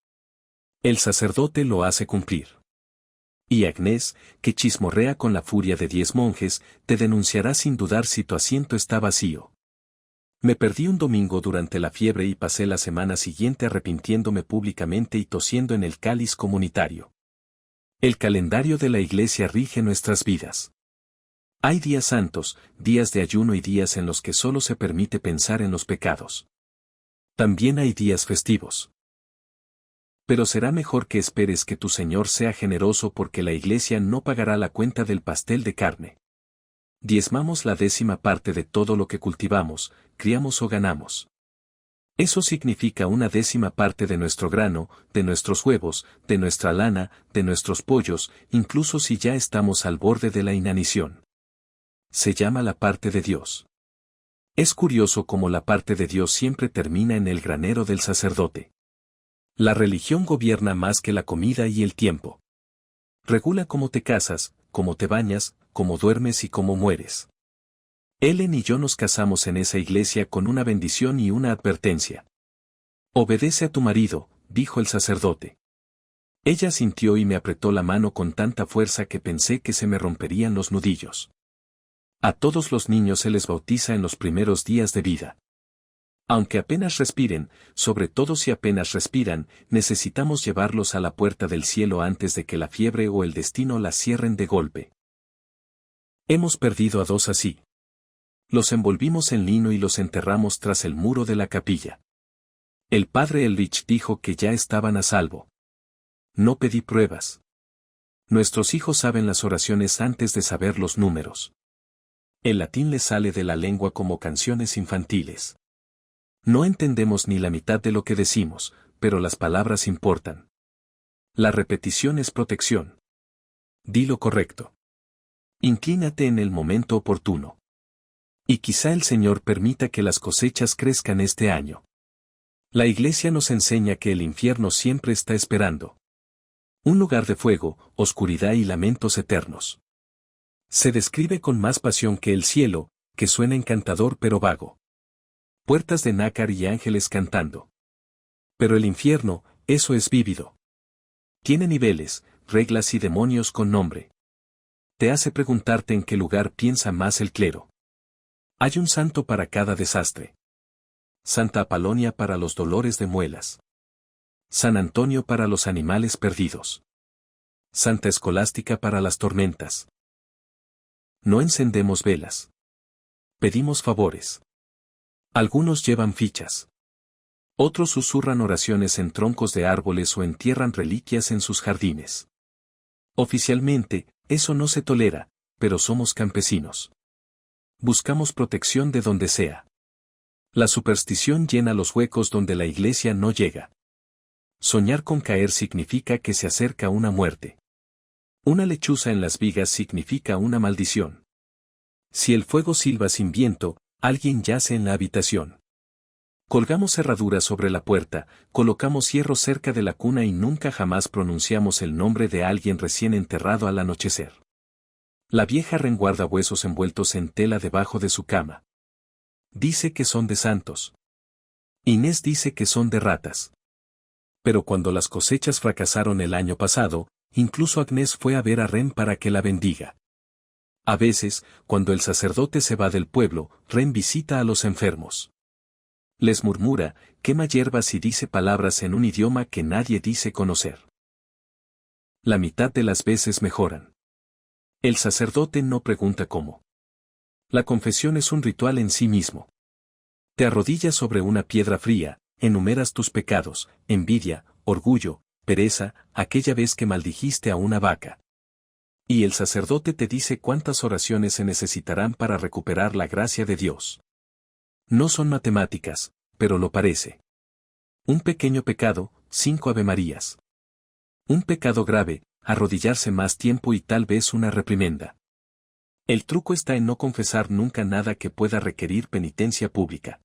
El sacerdote lo hace cumplir. Y Agnés, que chismorrea con la furia de 10 monjes, te denunciará sin dudar si tu asiento está vacío. Me perdí un domingo durante la fiebre y pasé la semana siguiente arrepintiéndome públicamente y tosiendo en el cáliz comunitario. El calendario de la Iglesia rige nuestras vidas. Hay días santos, días de ayuno y días en los que solo se permite pensar en los pecados. También hay días festivos. Pero será mejor que esperes que tu Señor sea generoso porque la Iglesia no pagará la cuenta del pastel de carne. Diezmamos la 10ª parte de todo lo que cultivamos, criamos o ganamos. Eso significa una 10ª parte de nuestro grano, de nuestros huevos, de nuestra lana, de nuestros pollos, incluso si ya estamos al borde de la inanición. Se llama la parte de Dios. Es curioso cómo la parte de Dios siempre termina en el granero del sacerdote. La religión gobierna más que la comida y el tiempo. Regula cómo te casas, cómo te bañas, cómo duermes y cómo mueres. Ellen y yo nos casamos en esa iglesia con una bendición y una advertencia. Obedece a tu marido, dijo el sacerdote. Ella sintió y me apretó la mano con tanta fuerza que pensé que se me romperían los nudillos. A todos los niños se les bautiza en los primeros días de vida. Aunque apenas respiren, sobre todo si apenas respiran, necesitamos llevarlos a la puerta del cielo antes de que la fiebre o el destino las cierren de golpe. Hemos perdido a 2 así. Los envolvimos en lino y los enterramos tras el muro de la capilla. El padre Elrich dijo que ya estaban a salvo. No pedí pruebas. Nuestros hijos saben las oraciones antes de saber los números. El latín les sale de la lengua como canciones infantiles. No entendemos ni la mitad de lo que decimos, pero las palabras importan. La repetición es protección. Di lo correcto. Inclínate en el momento oportuno. Y quizá el Señor permita que las cosechas crezcan este año. La Iglesia nos enseña que el infierno siempre está esperando. Un lugar de fuego, oscuridad y lamentos eternos. Se describe con más pasión que el cielo, que suena encantador pero vago. Puertas de nácar y ángeles cantando. Pero el infierno, eso es vívido. Tiene niveles, reglas y demonios con nombre. Te hace preguntarte en qué lugar piensa más el clero. Hay un santo para cada desastre. Santa Apolonia para los dolores de muelas. San Antonio para los animales perdidos. Santa Escolástica para las tormentas. No encendemos velas. Pedimos favores. Algunos llevan fichas. Otros susurran oraciones en troncos de árboles o entierran reliquias en sus jardines. Oficialmente, eso no se tolera, pero somos campesinos. Buscamos protección de donde sea. La superstición llena los huecos donde la Iglesia no llega. Soñar con caer significa que se acerca una muerte. Una lechuza en las vigas significa una maldición. Si el fuego silba sin viento, alguien yace en la habitación. Colgamos cerraduras sobre la puerta, colocamos hierro cerca de la cuna y nunca jamás pronunciamos el nombre de alguien recién enterrado al anochecer. La vieja renguarda huesos envueltos en tela debajo de su cama. Dice que son de santos. Inés dice que son de ratas. Pero cuando las cosechas fracasaron el año pasado, incluso Agnés fue a ver a Ren para que la bendiga. A veces, cuando el sacerdote se va del pueblo, Ren visita a los enfermos. Les murmura, quema hierbas y dice palabras en un idioma que nadie dice conocer. La mitad de las veces mejoran. El sacerdote no pregunta cómo. La confesión es un ritual en sí mismo. Te arrodillas sobre una piedra fría, enumeras tus pecados, envidia, orgullo, pereza, aquella vez que maldijiste a una vaca. Y el sacerdote te dice cuántas oraciones se necesitarán para recuperar la gracia de Dios. No son matemáticas, pero lo parece. Un pequeño pecado, 5 avemarías. Un pecado grave, arrodillarse más tiempo y tal vez una reprimenda. El truco está en no confesar nunca nada que pueda requerir penitencia pública.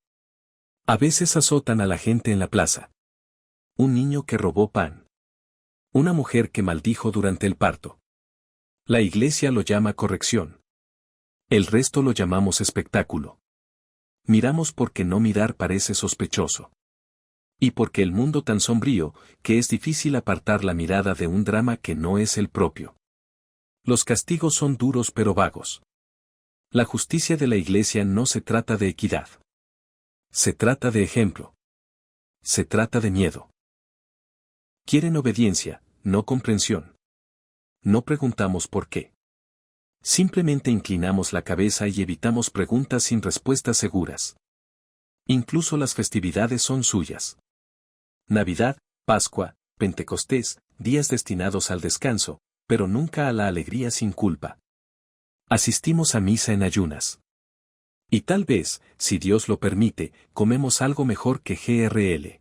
A veces azotan a la gente en la plaza. Un niño que robó pan. Una mujer que maldijo durante el parto. La iglesia lo llama corrección. El resto lo llamamos espectáculo. Miramos porque no mirar parece sospechoso. Y porque el mundo tan sombrío, que es difícil apartar la mirada de un drama que no es el propio. Los castigos son duros pero vagos. La justicia de la iglesia no se trata de equidad. Se trata de ejemplo. Se trata de miedo. Quieren obediencia, no comprensión. No preguntamos por qué. Simplemente inclinamos la cabeza y evitamos preguntas sin respuestas seguras. Incluso las festividades son suyas. Navidad, Pascua, Pentecostés, días destinados al descanso, pero nunca a la alegría sin culpa. Asistimos a misa en ayunas. Y tal vez, si Dios lo permite, comemos algo mejor que GRL.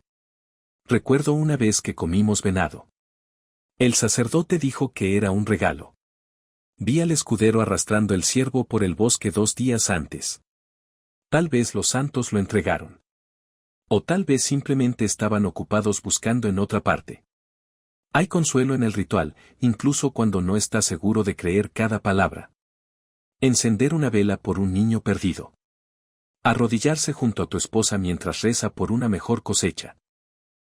Recuerdo una vez que comimos venado. El sacerdote dijo que era un regalo. Vi al escudero arrastrando el ciervo por el bosque 2 días antes. Tal vez los santos lo entregaron. O tal vez simplemente estaban ocupados buscando en otra parte. Hay consuelo en el ritual, incluso cuando no estás seguro de creer cada palabra. Encender una vela por un niño perdido. Arrodillarse junto a tu esposa mientras reza por una mejor cosecha.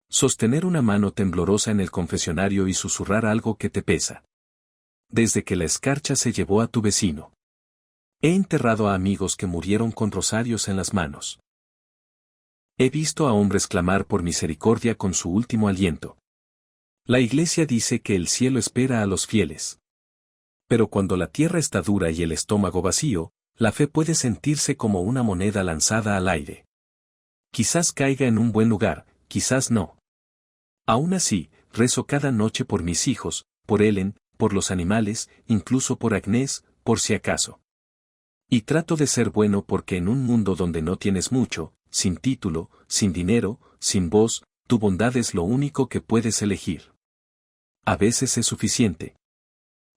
Sostener una mano temblorosa en el confesionario y susurrar algo que te pesa. Desde que la escarcha se llevó a tu vecino. He enterrado a amigos que murieron con rosarios en las manos. He visto a hombres clamar por misericordia con su último aliento. La iglesia dice que el cielo espera a los fieles. Pero cuando la tierra está dura y el estómago vacío, la fe puede sentirse como una moneda lanzada al aire. Quizás caiga en un buen lugar, quizás no. Aún así, rezo cada noche por mis hijos, por Ellen, por los animales, incluso por Agnés, por si acaso. Y trato de ser bueno porque en un mundo donde no tienes mucho, sin título, sin dinero, sin voz, tu bondad es lo único que puedes elegir. A veces es suficiente.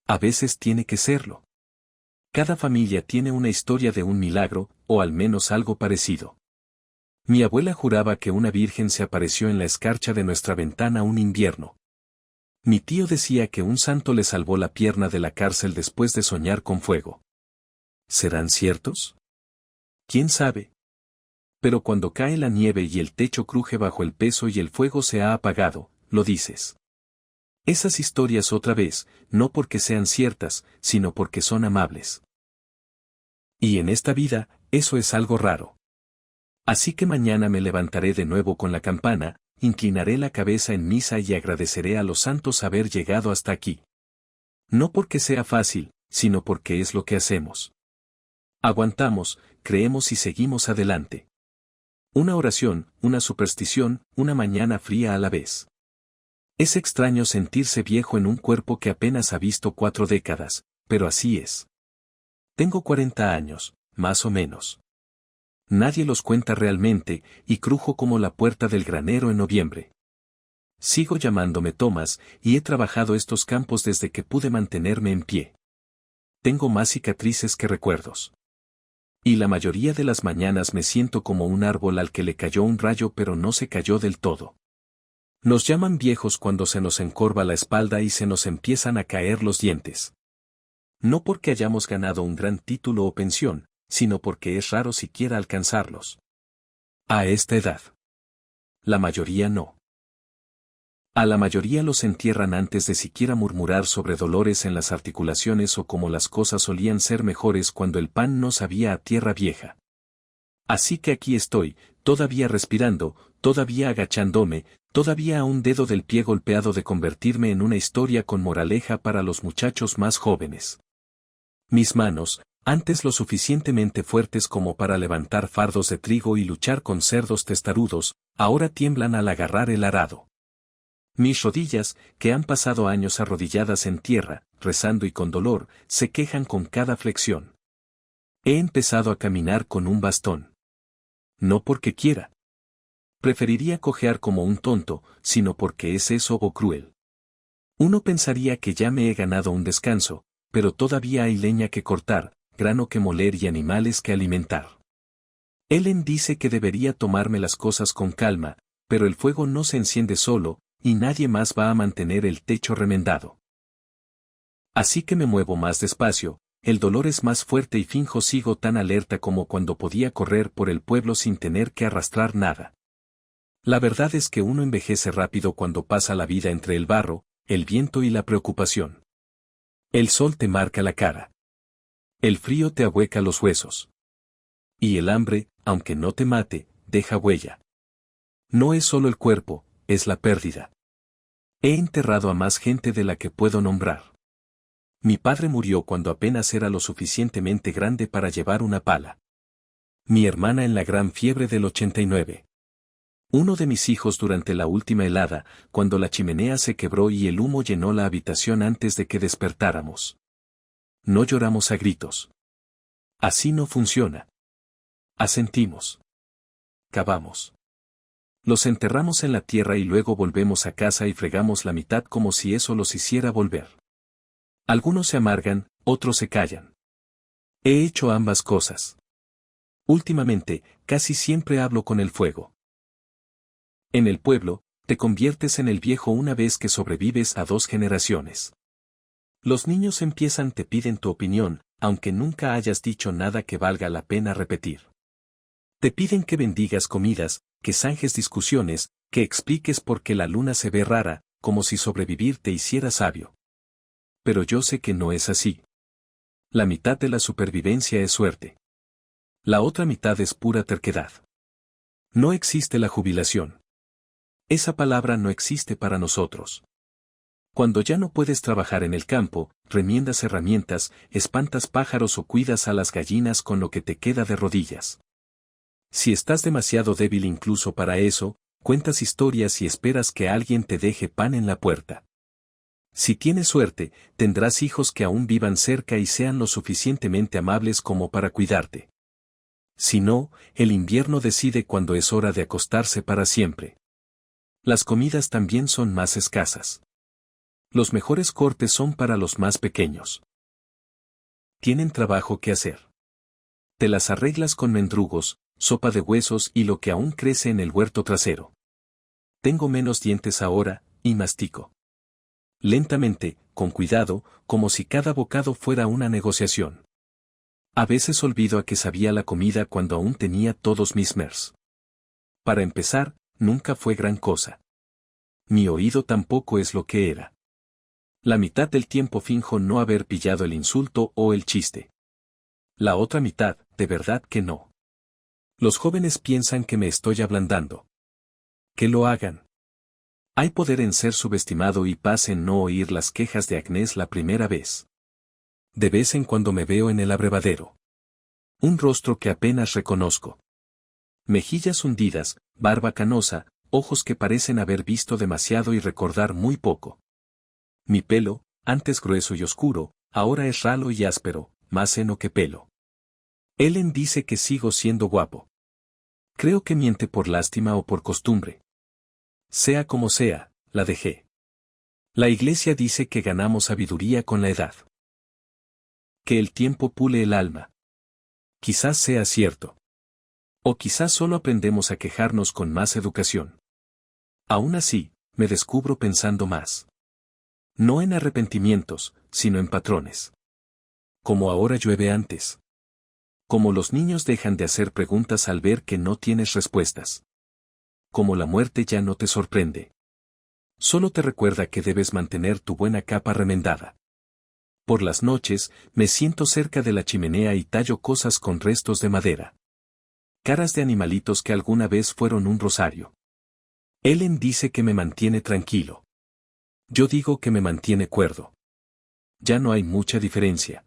A veces tiene que serlo. Cada familia tiene una historia de un milagro, o al menos algo parecido. Mi abuela juraba que una virgen se apareció en la escarcha de nuestra ventana un invierno. Mi tío decía que un santo le salvó la pierna de la cárcel después de soñar con fuego. ¿Serán ciertos? ¿Quién sabe? Pero cuando cae la nieve y el techo cruje bajo el peso y el fuego se ha apagado, lo dices. Esas historias otra vez, no porque sean ciertas, sino porque son amables. Y en esta vida, eso es algo raro. Así que mañana me levantaré de nuevo con la campana, inclinaré la cabeza en misa y agradeceré a los santos haber llegado hasta aquí. No porque sea fácil, sino porque es lo que hacemos. Aguantamos, creemos y seguimos adelante. Una oración, una superstición, una mañana fría a la vez. Es extraño sentirse viejo en un cuerpo que apenas ha visto 4 décadas, pero así es. Tengo 40 años, más o menos. Nadie los cuenta realmente, y crujo como la puerta del granero en noviembre. Sigo llamándome Thomas, y he trabajado estos campos desde que pude mantenerme en pie. Tengo más cicatrices que recuerdos. Y la mayoría de las mañanas me siento como un árbol al que le cayó un rayo pero no se cayó del todo. Nos llaman viejos cuando se nos encorva la espalda y se nos empiezan a caer los dientes. No porque hayamos ganado un gran título o pensión, sino porque es raro siquiera alcanzarlos. A esta edad. La mayoría no. A la mayoría los entierran antes de siquiera murmurar sobre dolores en las articulaciones o cómo las cosas solían ser mejores cuando el pan no sabía a tierra vieja. Así que aquí estoy, todavía respirando, todavía agachándome, todavía a un dedo del pie golpeado de convertirme en una historia con moraleja para los muchachos más jóvenes. Mis manos, antes lo suficientemente fuertes como para levantar fardos de trigo y luchar con cerdos testarudos, ahora tiemblan al agarrar el arado. Mis rodillas, que han pasado años arrodilladas en tierra, rezando y con dolor, se quejan con cada flexión. He empezado a caminar con un bastón. No porque quiera. Preferiría cojear como un tonto, sino porque es eso o cruel. Uno pensaría que ya me he ganado un descanso, pero todavía hay leña que cortar, grano que moler y animales que alimentar. Ellen dice que debería tomarme las cosas con calma, pero el fuego no se enciende solo, y nadie más va a mantener el techo remendado. Así que me muevo más despacio, el dolor es más fuerte y sigo tan alerta como cuando podía correr por el pueblo sin tener que arrastrar nada. La verdad es que uno envejece rápido cuando pasa la vida entre el barro, el viento y la preocupación. El sol te marca la cara. El frío te ahueca los huesos. Y el hambre, aunque no te mate, deja huella. No es solo el cuerpo, es la pérdida. He enterrado a más gente de la que puedo nombrar. Mi padre murió cuando apenas era lo suficientemente grande para llevar una pala. Mi hermana en la gran fiebre del 89. Uno de mis hijos durante la última helada, cuando la chimenea se quebró y el humo llenó la habitación antes de que despertáramos. No lloramos a gritos. Así no funciona. Asentimos. Cavamos. Los enterramos en la tierra y luego volvemos a casa y fregamos la mitad como si eso los hiciera volver. Algunos se amargan, otros se callan. He hecho ambas cosas. Últimamente, casi siempre hablo con el fuego. En el pueblo, te conviertes en el viejo una vez que sobrevives a 2 generaciones. Los niños te piden tu opinión, aunque nunca hayas dicho nada que valga la pena repetir. Te piden que bendigas comidas, que zanjes discusiones, que expliques por qué la luna se ve rara, como si sobrevivir te hiciera sabio. Pero yo sé que no es así. La mitad de la supervivencia es suerte. La otra mitad es pura terquedad. No existe la jubilación. Esa palabra no existe para nosotros. Cuando ya no puedes trabajar en el campo, remiendas herramientas, espantas pájaros o cuidas a las gallinas con lo que te queda de rodillas. Si estás demasiado débil incluso para eso, cuentas historias y esperas que alguien te deje pan en la puerta. Si tienes suerte, tendrás hijos que aún vivan cerca y sean lo suficientemente amables como para cuidarte. Si no, el invierno decide cuándo es hora de acostarse para siempre. Las comidas también son más escasas. Los mejores cortes son para los más pequeños. Tienen trabajo que hacer. Te las arreglas con mendrugos, sopa de huesos y lo que aún crece en el huerto trasero. Tengo menos dientes ahora, y mastico. Lentamente, con cuidado, como si cada bocado fuera una negociación. A veces olvido a qué sabía la comida cuando aún tenía todos mis mers. Para empezar, nunca fue gran cosa. Mi oído tampoco es lo que era. La mitad del tiempo finjo no haber pillado el insulto o el chiste. La otra mitad, de verdad que no. Los jóvenes piensan que me estoy ablandando. Que lo hagan. Hay poder en ser subestimado y paz en no oír las quejas de Agnés la primera vez. De vez en cuando me veo en el abrevadero. Un rostro que apenas reconozco. Mejillas hundidas, barba canosa, ojos que parecen haber visto demasiado y recordar muy poco. Mi pelo, antes grueso y oscuro, ahora es ralo y áspero, más seno que pelo. Ellen dice que sigo siendo guapo. Creo que miente por lástima o por costumbre. Sea como sea, la dejé. La iglesia dice que ganamos sabiduría con la edad. Que el tiempo pule el alma. Quizás sea cierto. O quizás solo aprendemos a quejarnos con más educación. Aún así, me descubro pensando más. No en arrepentimientos, sino en patrones. Como ahora llueve antes. Como los niños dejan de hacer preguntas al ver que no tienes respuestas. Como la muerte ya no te sorprende. Solo te recuerda que debes mantener tu buena capa remendada. Por las noches, me siento cerca de la chimenea y tallo cosas con restos de madera. Caras de animalitos que alguna vez fueron un rosario. Ellen dice que me mantiene tranquilo. Yo digo que me mantiene cuerdo. Ya no hay mucha diferencia.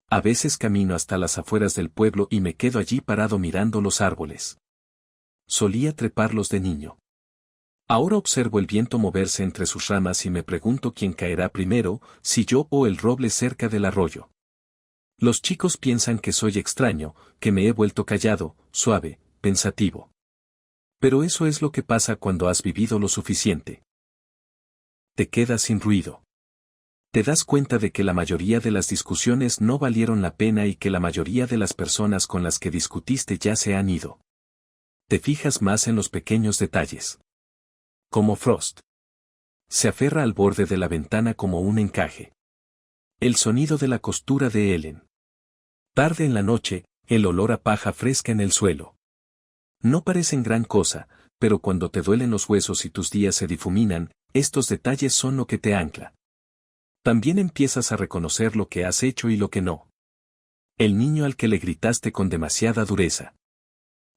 A veces camino hasta las afueras del pueblo y me quedo allí parado mirando los árboles. Solía treparlos de niño. Ahora observo el viento moverse entre sus ramas y me pregunto quién caerá primero, si yo o el roble cerca del arroyo. Los chicos piensan que soy extraño, que me he vuelto callado, suave, pensativo. Pero eso es lo que pasa cuando has vivido lo suficiente. Te quedas sin ruido. Te das cuenta de que la mayoría de las discusiones no valieron la pena y que la mayoría de las personas con las que discutiste ya se han ido. Te fijas más en los pequeños detalles. Como Frost. Se aferra al borde de la ventana como un encaje. El sonido de la costura de Ellen. Tarde en la noche, el olor a paja fresca en el suelo. No parecen gran cosa, pero cuando te duelen los huesos y tus días se difuminan, estos detalles son lo que te ancla. También empiezas a reconocer lo que has hecho y lo que no. El niño al que le gritaste con demasiada dureza.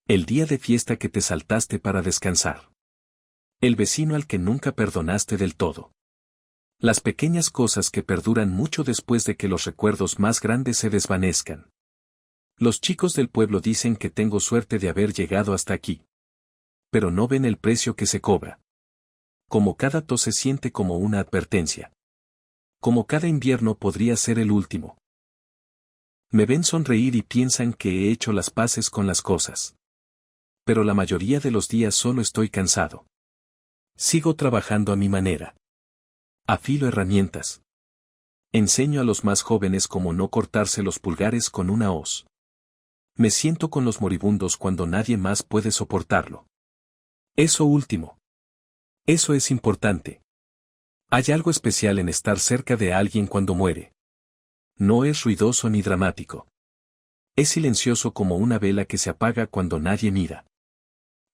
El día de fiesta que te saltaste para descansar. El vecino al que nunca perdonaste del todo. Las pequeñas cosas que perduran mucho después de que los recuerdos más grandes se desvanezcan. Los chicos del pueblo dicen que tengo suerte de haber llegado hasta aquí. Pero no ven el precio que se cobra. Como cada tos se siente como una advertencia. Como cada invierno podría ser el último. Me ven sonreír y piensan que he hecho las paces con las cosas. Pero la mayoría de los días solo estoy cansado. Sigo trabajando a mi manera. Afilo herramientas. Enseño a los más jóvenes cómo no cortarse los pulgares con una hoz. Me siento con los moribundos cuando nadie más puede soportarlo. Eso último. Eso es importante. Hay algo especial en estar cerca de alguien cuando muere. No es ruidoso ni dramático. Es silencioso como una vela que se apaga cuando nadie mira.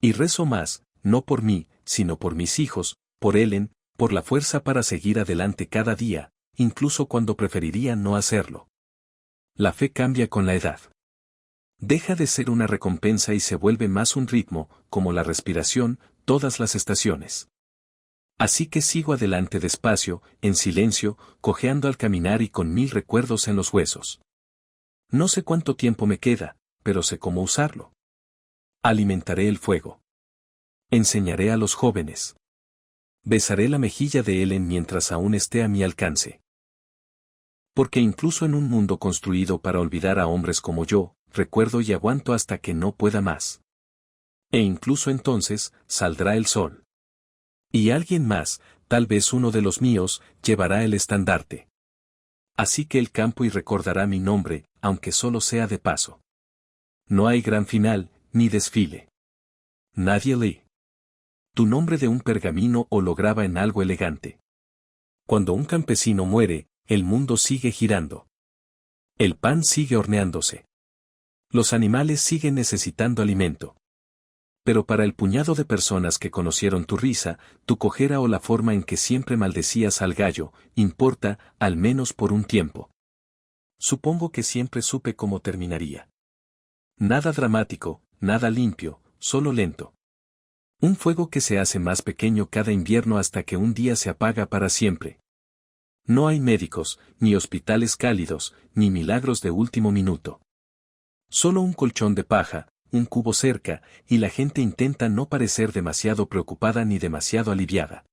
Y rezo más, no por mí, sino por mis hijos, por Ellen, por la fuerza para seguir adelante cada día, incluso cuando preferiría no hacerlo. La fe cambia con la edad. Deja de ser una recompensa y se vuelve más un ritmo, como la respiración, todas las estaciones. Así que sigo adelante despacio, en silencio, cojeando al caminar y con 1000 recuerdos en los huesos. No sé cuánto tiempo me queda, pero sé cómo usarlo. Alimentaré el fuego. Enseñaré a los jóvenes. Besaré la mejilla de Ellen mientras aún esté a mi alcance. Porque incluso en un mundo construido para olvidar a hombres como yo, recuerdo y aguanto hasta que no pueda más. E incluso entonces, saldrá el sol. Y alguien más, tal vez uno de los míos, llevará el estandarte. Así que el campo y recordará mi nombre, aunque solo sea de paso. No hay gran final, ni desfile. Nadie lee tu nombre de un pergamino o lo graba en algo elegante. Cuando un campesino muere, el mundo sigue girando. El pan sigue horneándose. Los animales siguen necesitando alimento. Pero para el puñado de personas que conocieron tu risa, tu cojera o la forma en que siempre maldecías al gallo, importa, al menos por un tiempo. Supongo que siempre supe cómo terminaría. Nada dramático, nada limpio, solo lento. Un fuego que se hace más pequeño cada invierno hasta que un día se apaga para siempre. No hay médicos, ni hospitales cálidos, ni milagros de último minuto. Solo un colchón de paja, un cubo cerca, y la gente intenta no parecer demasiado preocupada ni demasiado aliviada.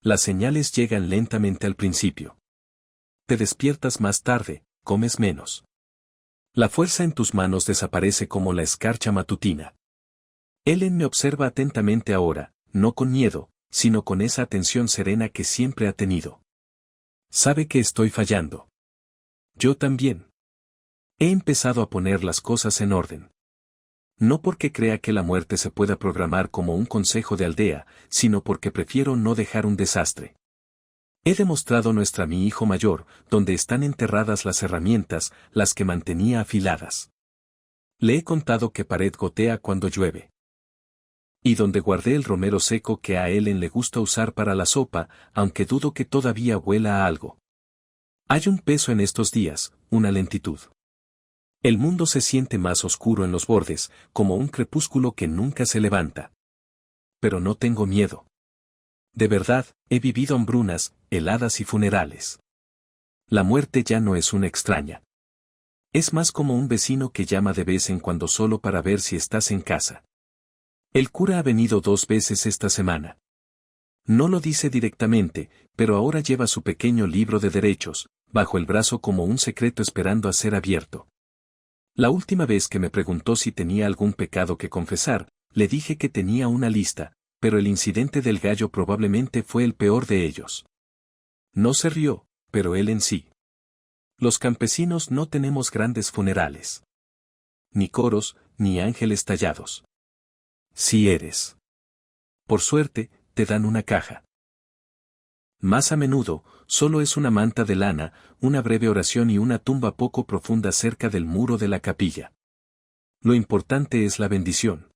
Las señales llegan lentamente al principio. Te despiertas más tarde, comes menos. La fuerza en tus manos desaparece como la escarcha matutina. Ellen me observa atentamente ahora, no con miedo, sino con esa atención serena que siempre ha tenido. Sabe que estoy fallando. Yo también. He empezado a poner las cosas en orden. No porque crea que la muerte se pueda programar como un consejo de aldea, sino porque prefiero no dejar un desastre. He demostrado nuestra mi hijo mayor, donde están enterradas las herramientas, las que mantenía afiladas. Le he contado que pared gotea cuando llueve. Y donde guardé el romero seco que a Ellen le gusta usar para la sopa, aunque dudo que todavía huela a algo. Hay un peso en estos días, una lentitud. El mundo se siente más oscuro en los bordes, como un crepúsculo que nunca se levanta. Pero no tengo miedo. De verdad, he vivido hambrunas, heladas y funerales. La muerte ya no es una extraña. Es más como un vecino que llama de vez en cuando solo para ver si estás en casa. El cura ha venido 2 veces esta semana. No lo dice directamente, pero ahora lleva su pequeño libro de derechos, bajo el brazo como un secreto esperando a ser abierto. La última vez que me preguntó si tenía algún pecado que confesar, le dije que tenía una lista, pero el incidente del gallo probablemente fue el peor de ellos. No se rió, pero él en sí. Los campesinos no tenemos grandes funerales. Ni coros, ni ángeles tallados. Si eres. Por suerte, te dan una caja. Más a menudo, solo es una manta de lana, una breve oración y una tumba poco profunda cerca del muro de la capilla. Lo importante es la bendición.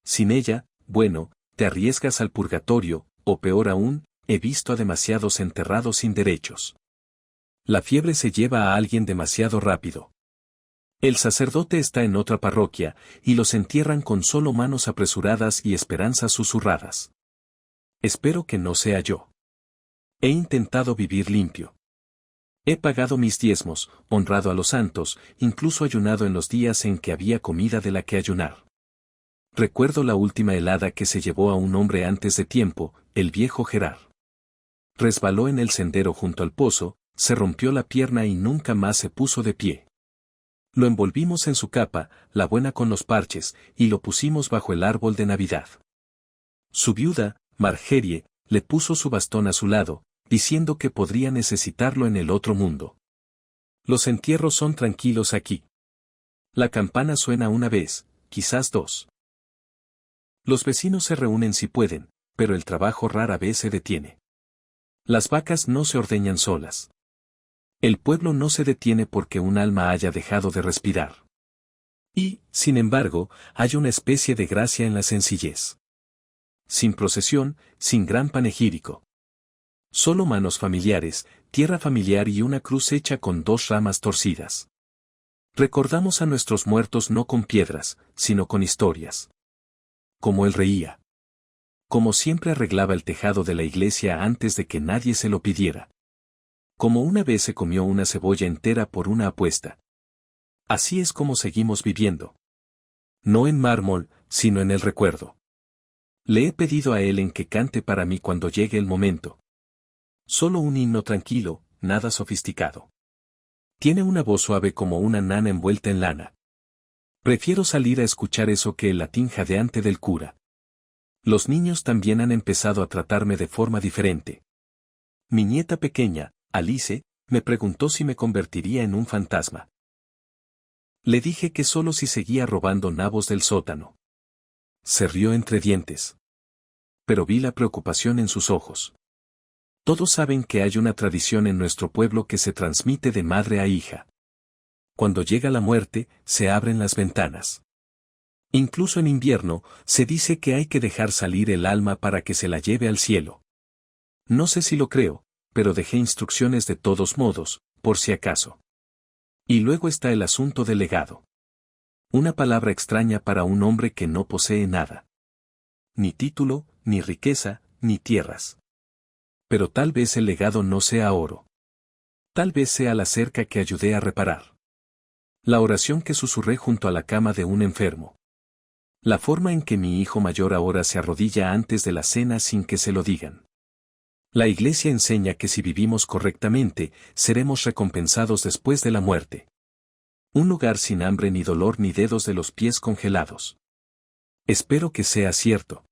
Sin ella, bueno, te arriesgas al purgatorio, o peor aún, he visto a demasiados enterrados sin derechos. La fiebre se lleva a alguien demasiado rápido. El sacerdote está en otra parroquia, y los entierran con solo manos apresuradas y esperanzas susurradas. Espero que no sea yo. He intentado vivir limpio. He pagado mis diezmos, honrado a los santos, incluso ayunado en los días en que había comida de la que ayunar. Recuerdo la última helada que se llevó a un hombre antes de tiempo, el viejo Gerard. Resbaló en el sendero junto al pozo, se rompió la pierna y nunca más se puso de pie. Lo envolvimos en su capa, la buena con los parches, y lo pusimos bajo el árbol de Navidad. Su viuda, Margerie, le puso su bastón a su lado, diciendo que podría necesitarlo en el otro mundo. Los entierros son tranquilos aquí. La campana suena una vez, quizás dos. Los vecinos se reúnen si pueden, pero el trabajo rara vez se detiene. Las vacas no se ordeñan solas. El pueblo no se detiene porque un alma haya dejado de respirar. Y, sin embargo, hay una especie de gracia en la sencillez. Sin procesión, sin gran panegírico. Solo manos familiares, tierra familiar y una cruz hecha con dos ramas torcidas. Recordamos a nuestros muertos no con piedras, sino con historias. Como él reía. Como siempre arreglaba el tejado de la iglesia antes de que nadie se lo pidiera. Como una vez se comió una cebolla entera por una apuesta. Así es como seguimos viviendo. No en mármol, sino en el recuerdo. Le he pedido a Ellen que cante para mí cuando llegue el momento. Solo un himno tranquilo, nada sofisticado. Tiene una voz suave como una nana envuelta en lana. Prefiero salir a escuchar eso que el latín jadeante del cura. Los niños también han empezado a tratarme de forma diferente. Mi nieta pequeña, Alice, me preguntó si me convertiría en un fantasma. Le dije que solo si seguía robando nabos del sótano. Se rió entre dientes. Pero vi la preocupación en sus ojos. Todos saben que hay una tradición en nuestro pueblo que se transmite de madre a hija. Cuando llega la muerte, se abren las ventanas. Incluso en invierno, se dice que hay que dejar salir el alma para que se la lleve al cielo. No sé si lo creo, pero dejé instrucciones de todos modos, por si acaso. Y luego está el asunto del legado. Una palabra extraña para un hombre que no posee nada. Ni título, ni riqueza, ni tierras. Pero tal vez el legado no sea oro. Tal vez sea la cerca que ayudé a reparar. La oración que susurré junto a la cama de un enfermo. La forma en que mi hijo mayor ahora se arrodilla antes de la cena sin que se lo digan. La Iglesia enseña que si vivimos correctamente, seremos recompensados después de la muerte. Un lugar sin hambre ni dolor ni dedos de los pies congelados. Espero que sea cierto.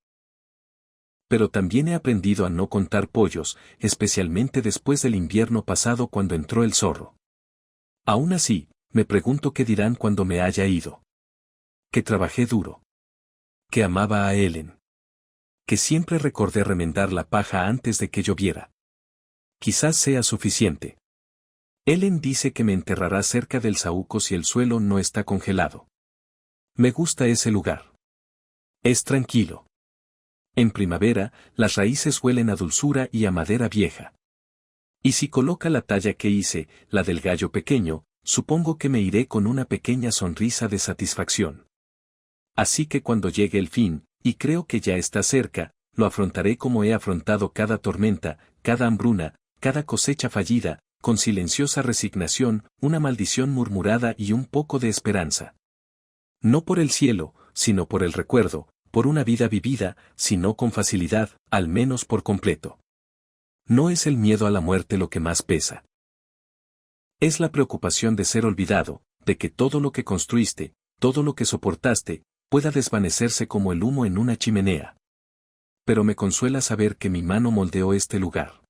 Pero también he aprendido a no contar pollos, especialmente después del invierno pasado cuando entró el zorro. Aún así, me pregunto qué dirán cuando me haya ido. Que trabajé duro. Que amaba a Ellen. Que siempre recordé remendar la paja antes de que lloviera. Quizás sea suficiente. Ellen dice que me enterrará cerca del saúco si el suelo no está congelado. Me gusta ese lugar. Es tranquilo. En primavera, las raíces huelen a dulzura y a madera vieja. Y si coloca la talla que hice, la del gallo pequeño, supongo que me iré con una pequeña sonrisa de satisfacción. Así que cuando llegue el fin, y creo que ya está cerca, lo afrontaré como he afrontado cada tormenta, cada hambruna, cada cosecha fallida, con silenciosa resignación, una maldición murmurada y un poco de esperanza. No por el cielo, sino por el recuerdo, por una vida vivida, sino con facilidad, al menos por completo. No es el miedo a la muerte lo que más pesa. Es la preocupación de ser olvidado, de que todo lo que construiste, todo lo que soportaste, pueda desvanecerse como el humo en una chimenea. Pero me consuela saber que mi mano moldeó este lugar.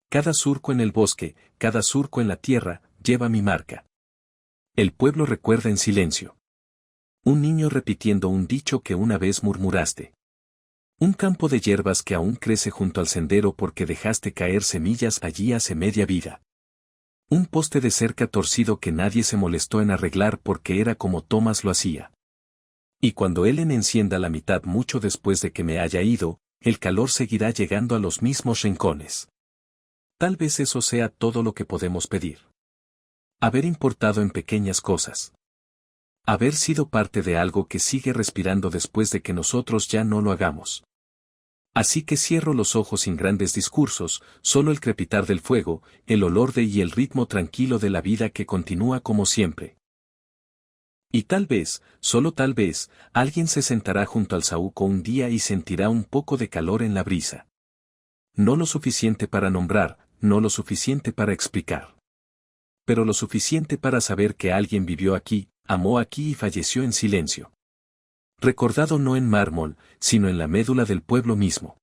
Cada surco en el bosque, cada surco en la tierra, lleva mi marca. El pueblo recuerda en silencio. Un niño repitiendo un dicho que una vez murmuraste. Un campo de hierbas que aún crece junto al sendero porque dejaste caer semillas allí hace media vida. Un poste de cerca torcido que nadie se molestó en arreglar porque era como Tomás lo hacía. Y cuando Ellen encienda la mitad mucho después de que me haya ido, el calor seguirá llegando a los mismos rincones. Tal vez eso sea todo lo que podemos pedir. Haber importado en pequeñas cosas. Haber sido parte de algo que sigue respirando después de que nosotros ya no lo hagamos. Así que cierro los ojos sin grandes discursos, solo el crepitar del fuego, el olor de y el ritmo tranquilo de la vida que continúa como siempre. Y tal vez, solo tal vez, alguien se sentará junto al saúco un día y sentirá un poco de calor en la brisa. No lo suficiente para nombrar, no lo suficiente para explicar. Pero lo suficiente para saber que alguien vivió aquí, amó aquí y falleció en silencio. Recordado no en mármol, sino en la médula del pueblo mismo.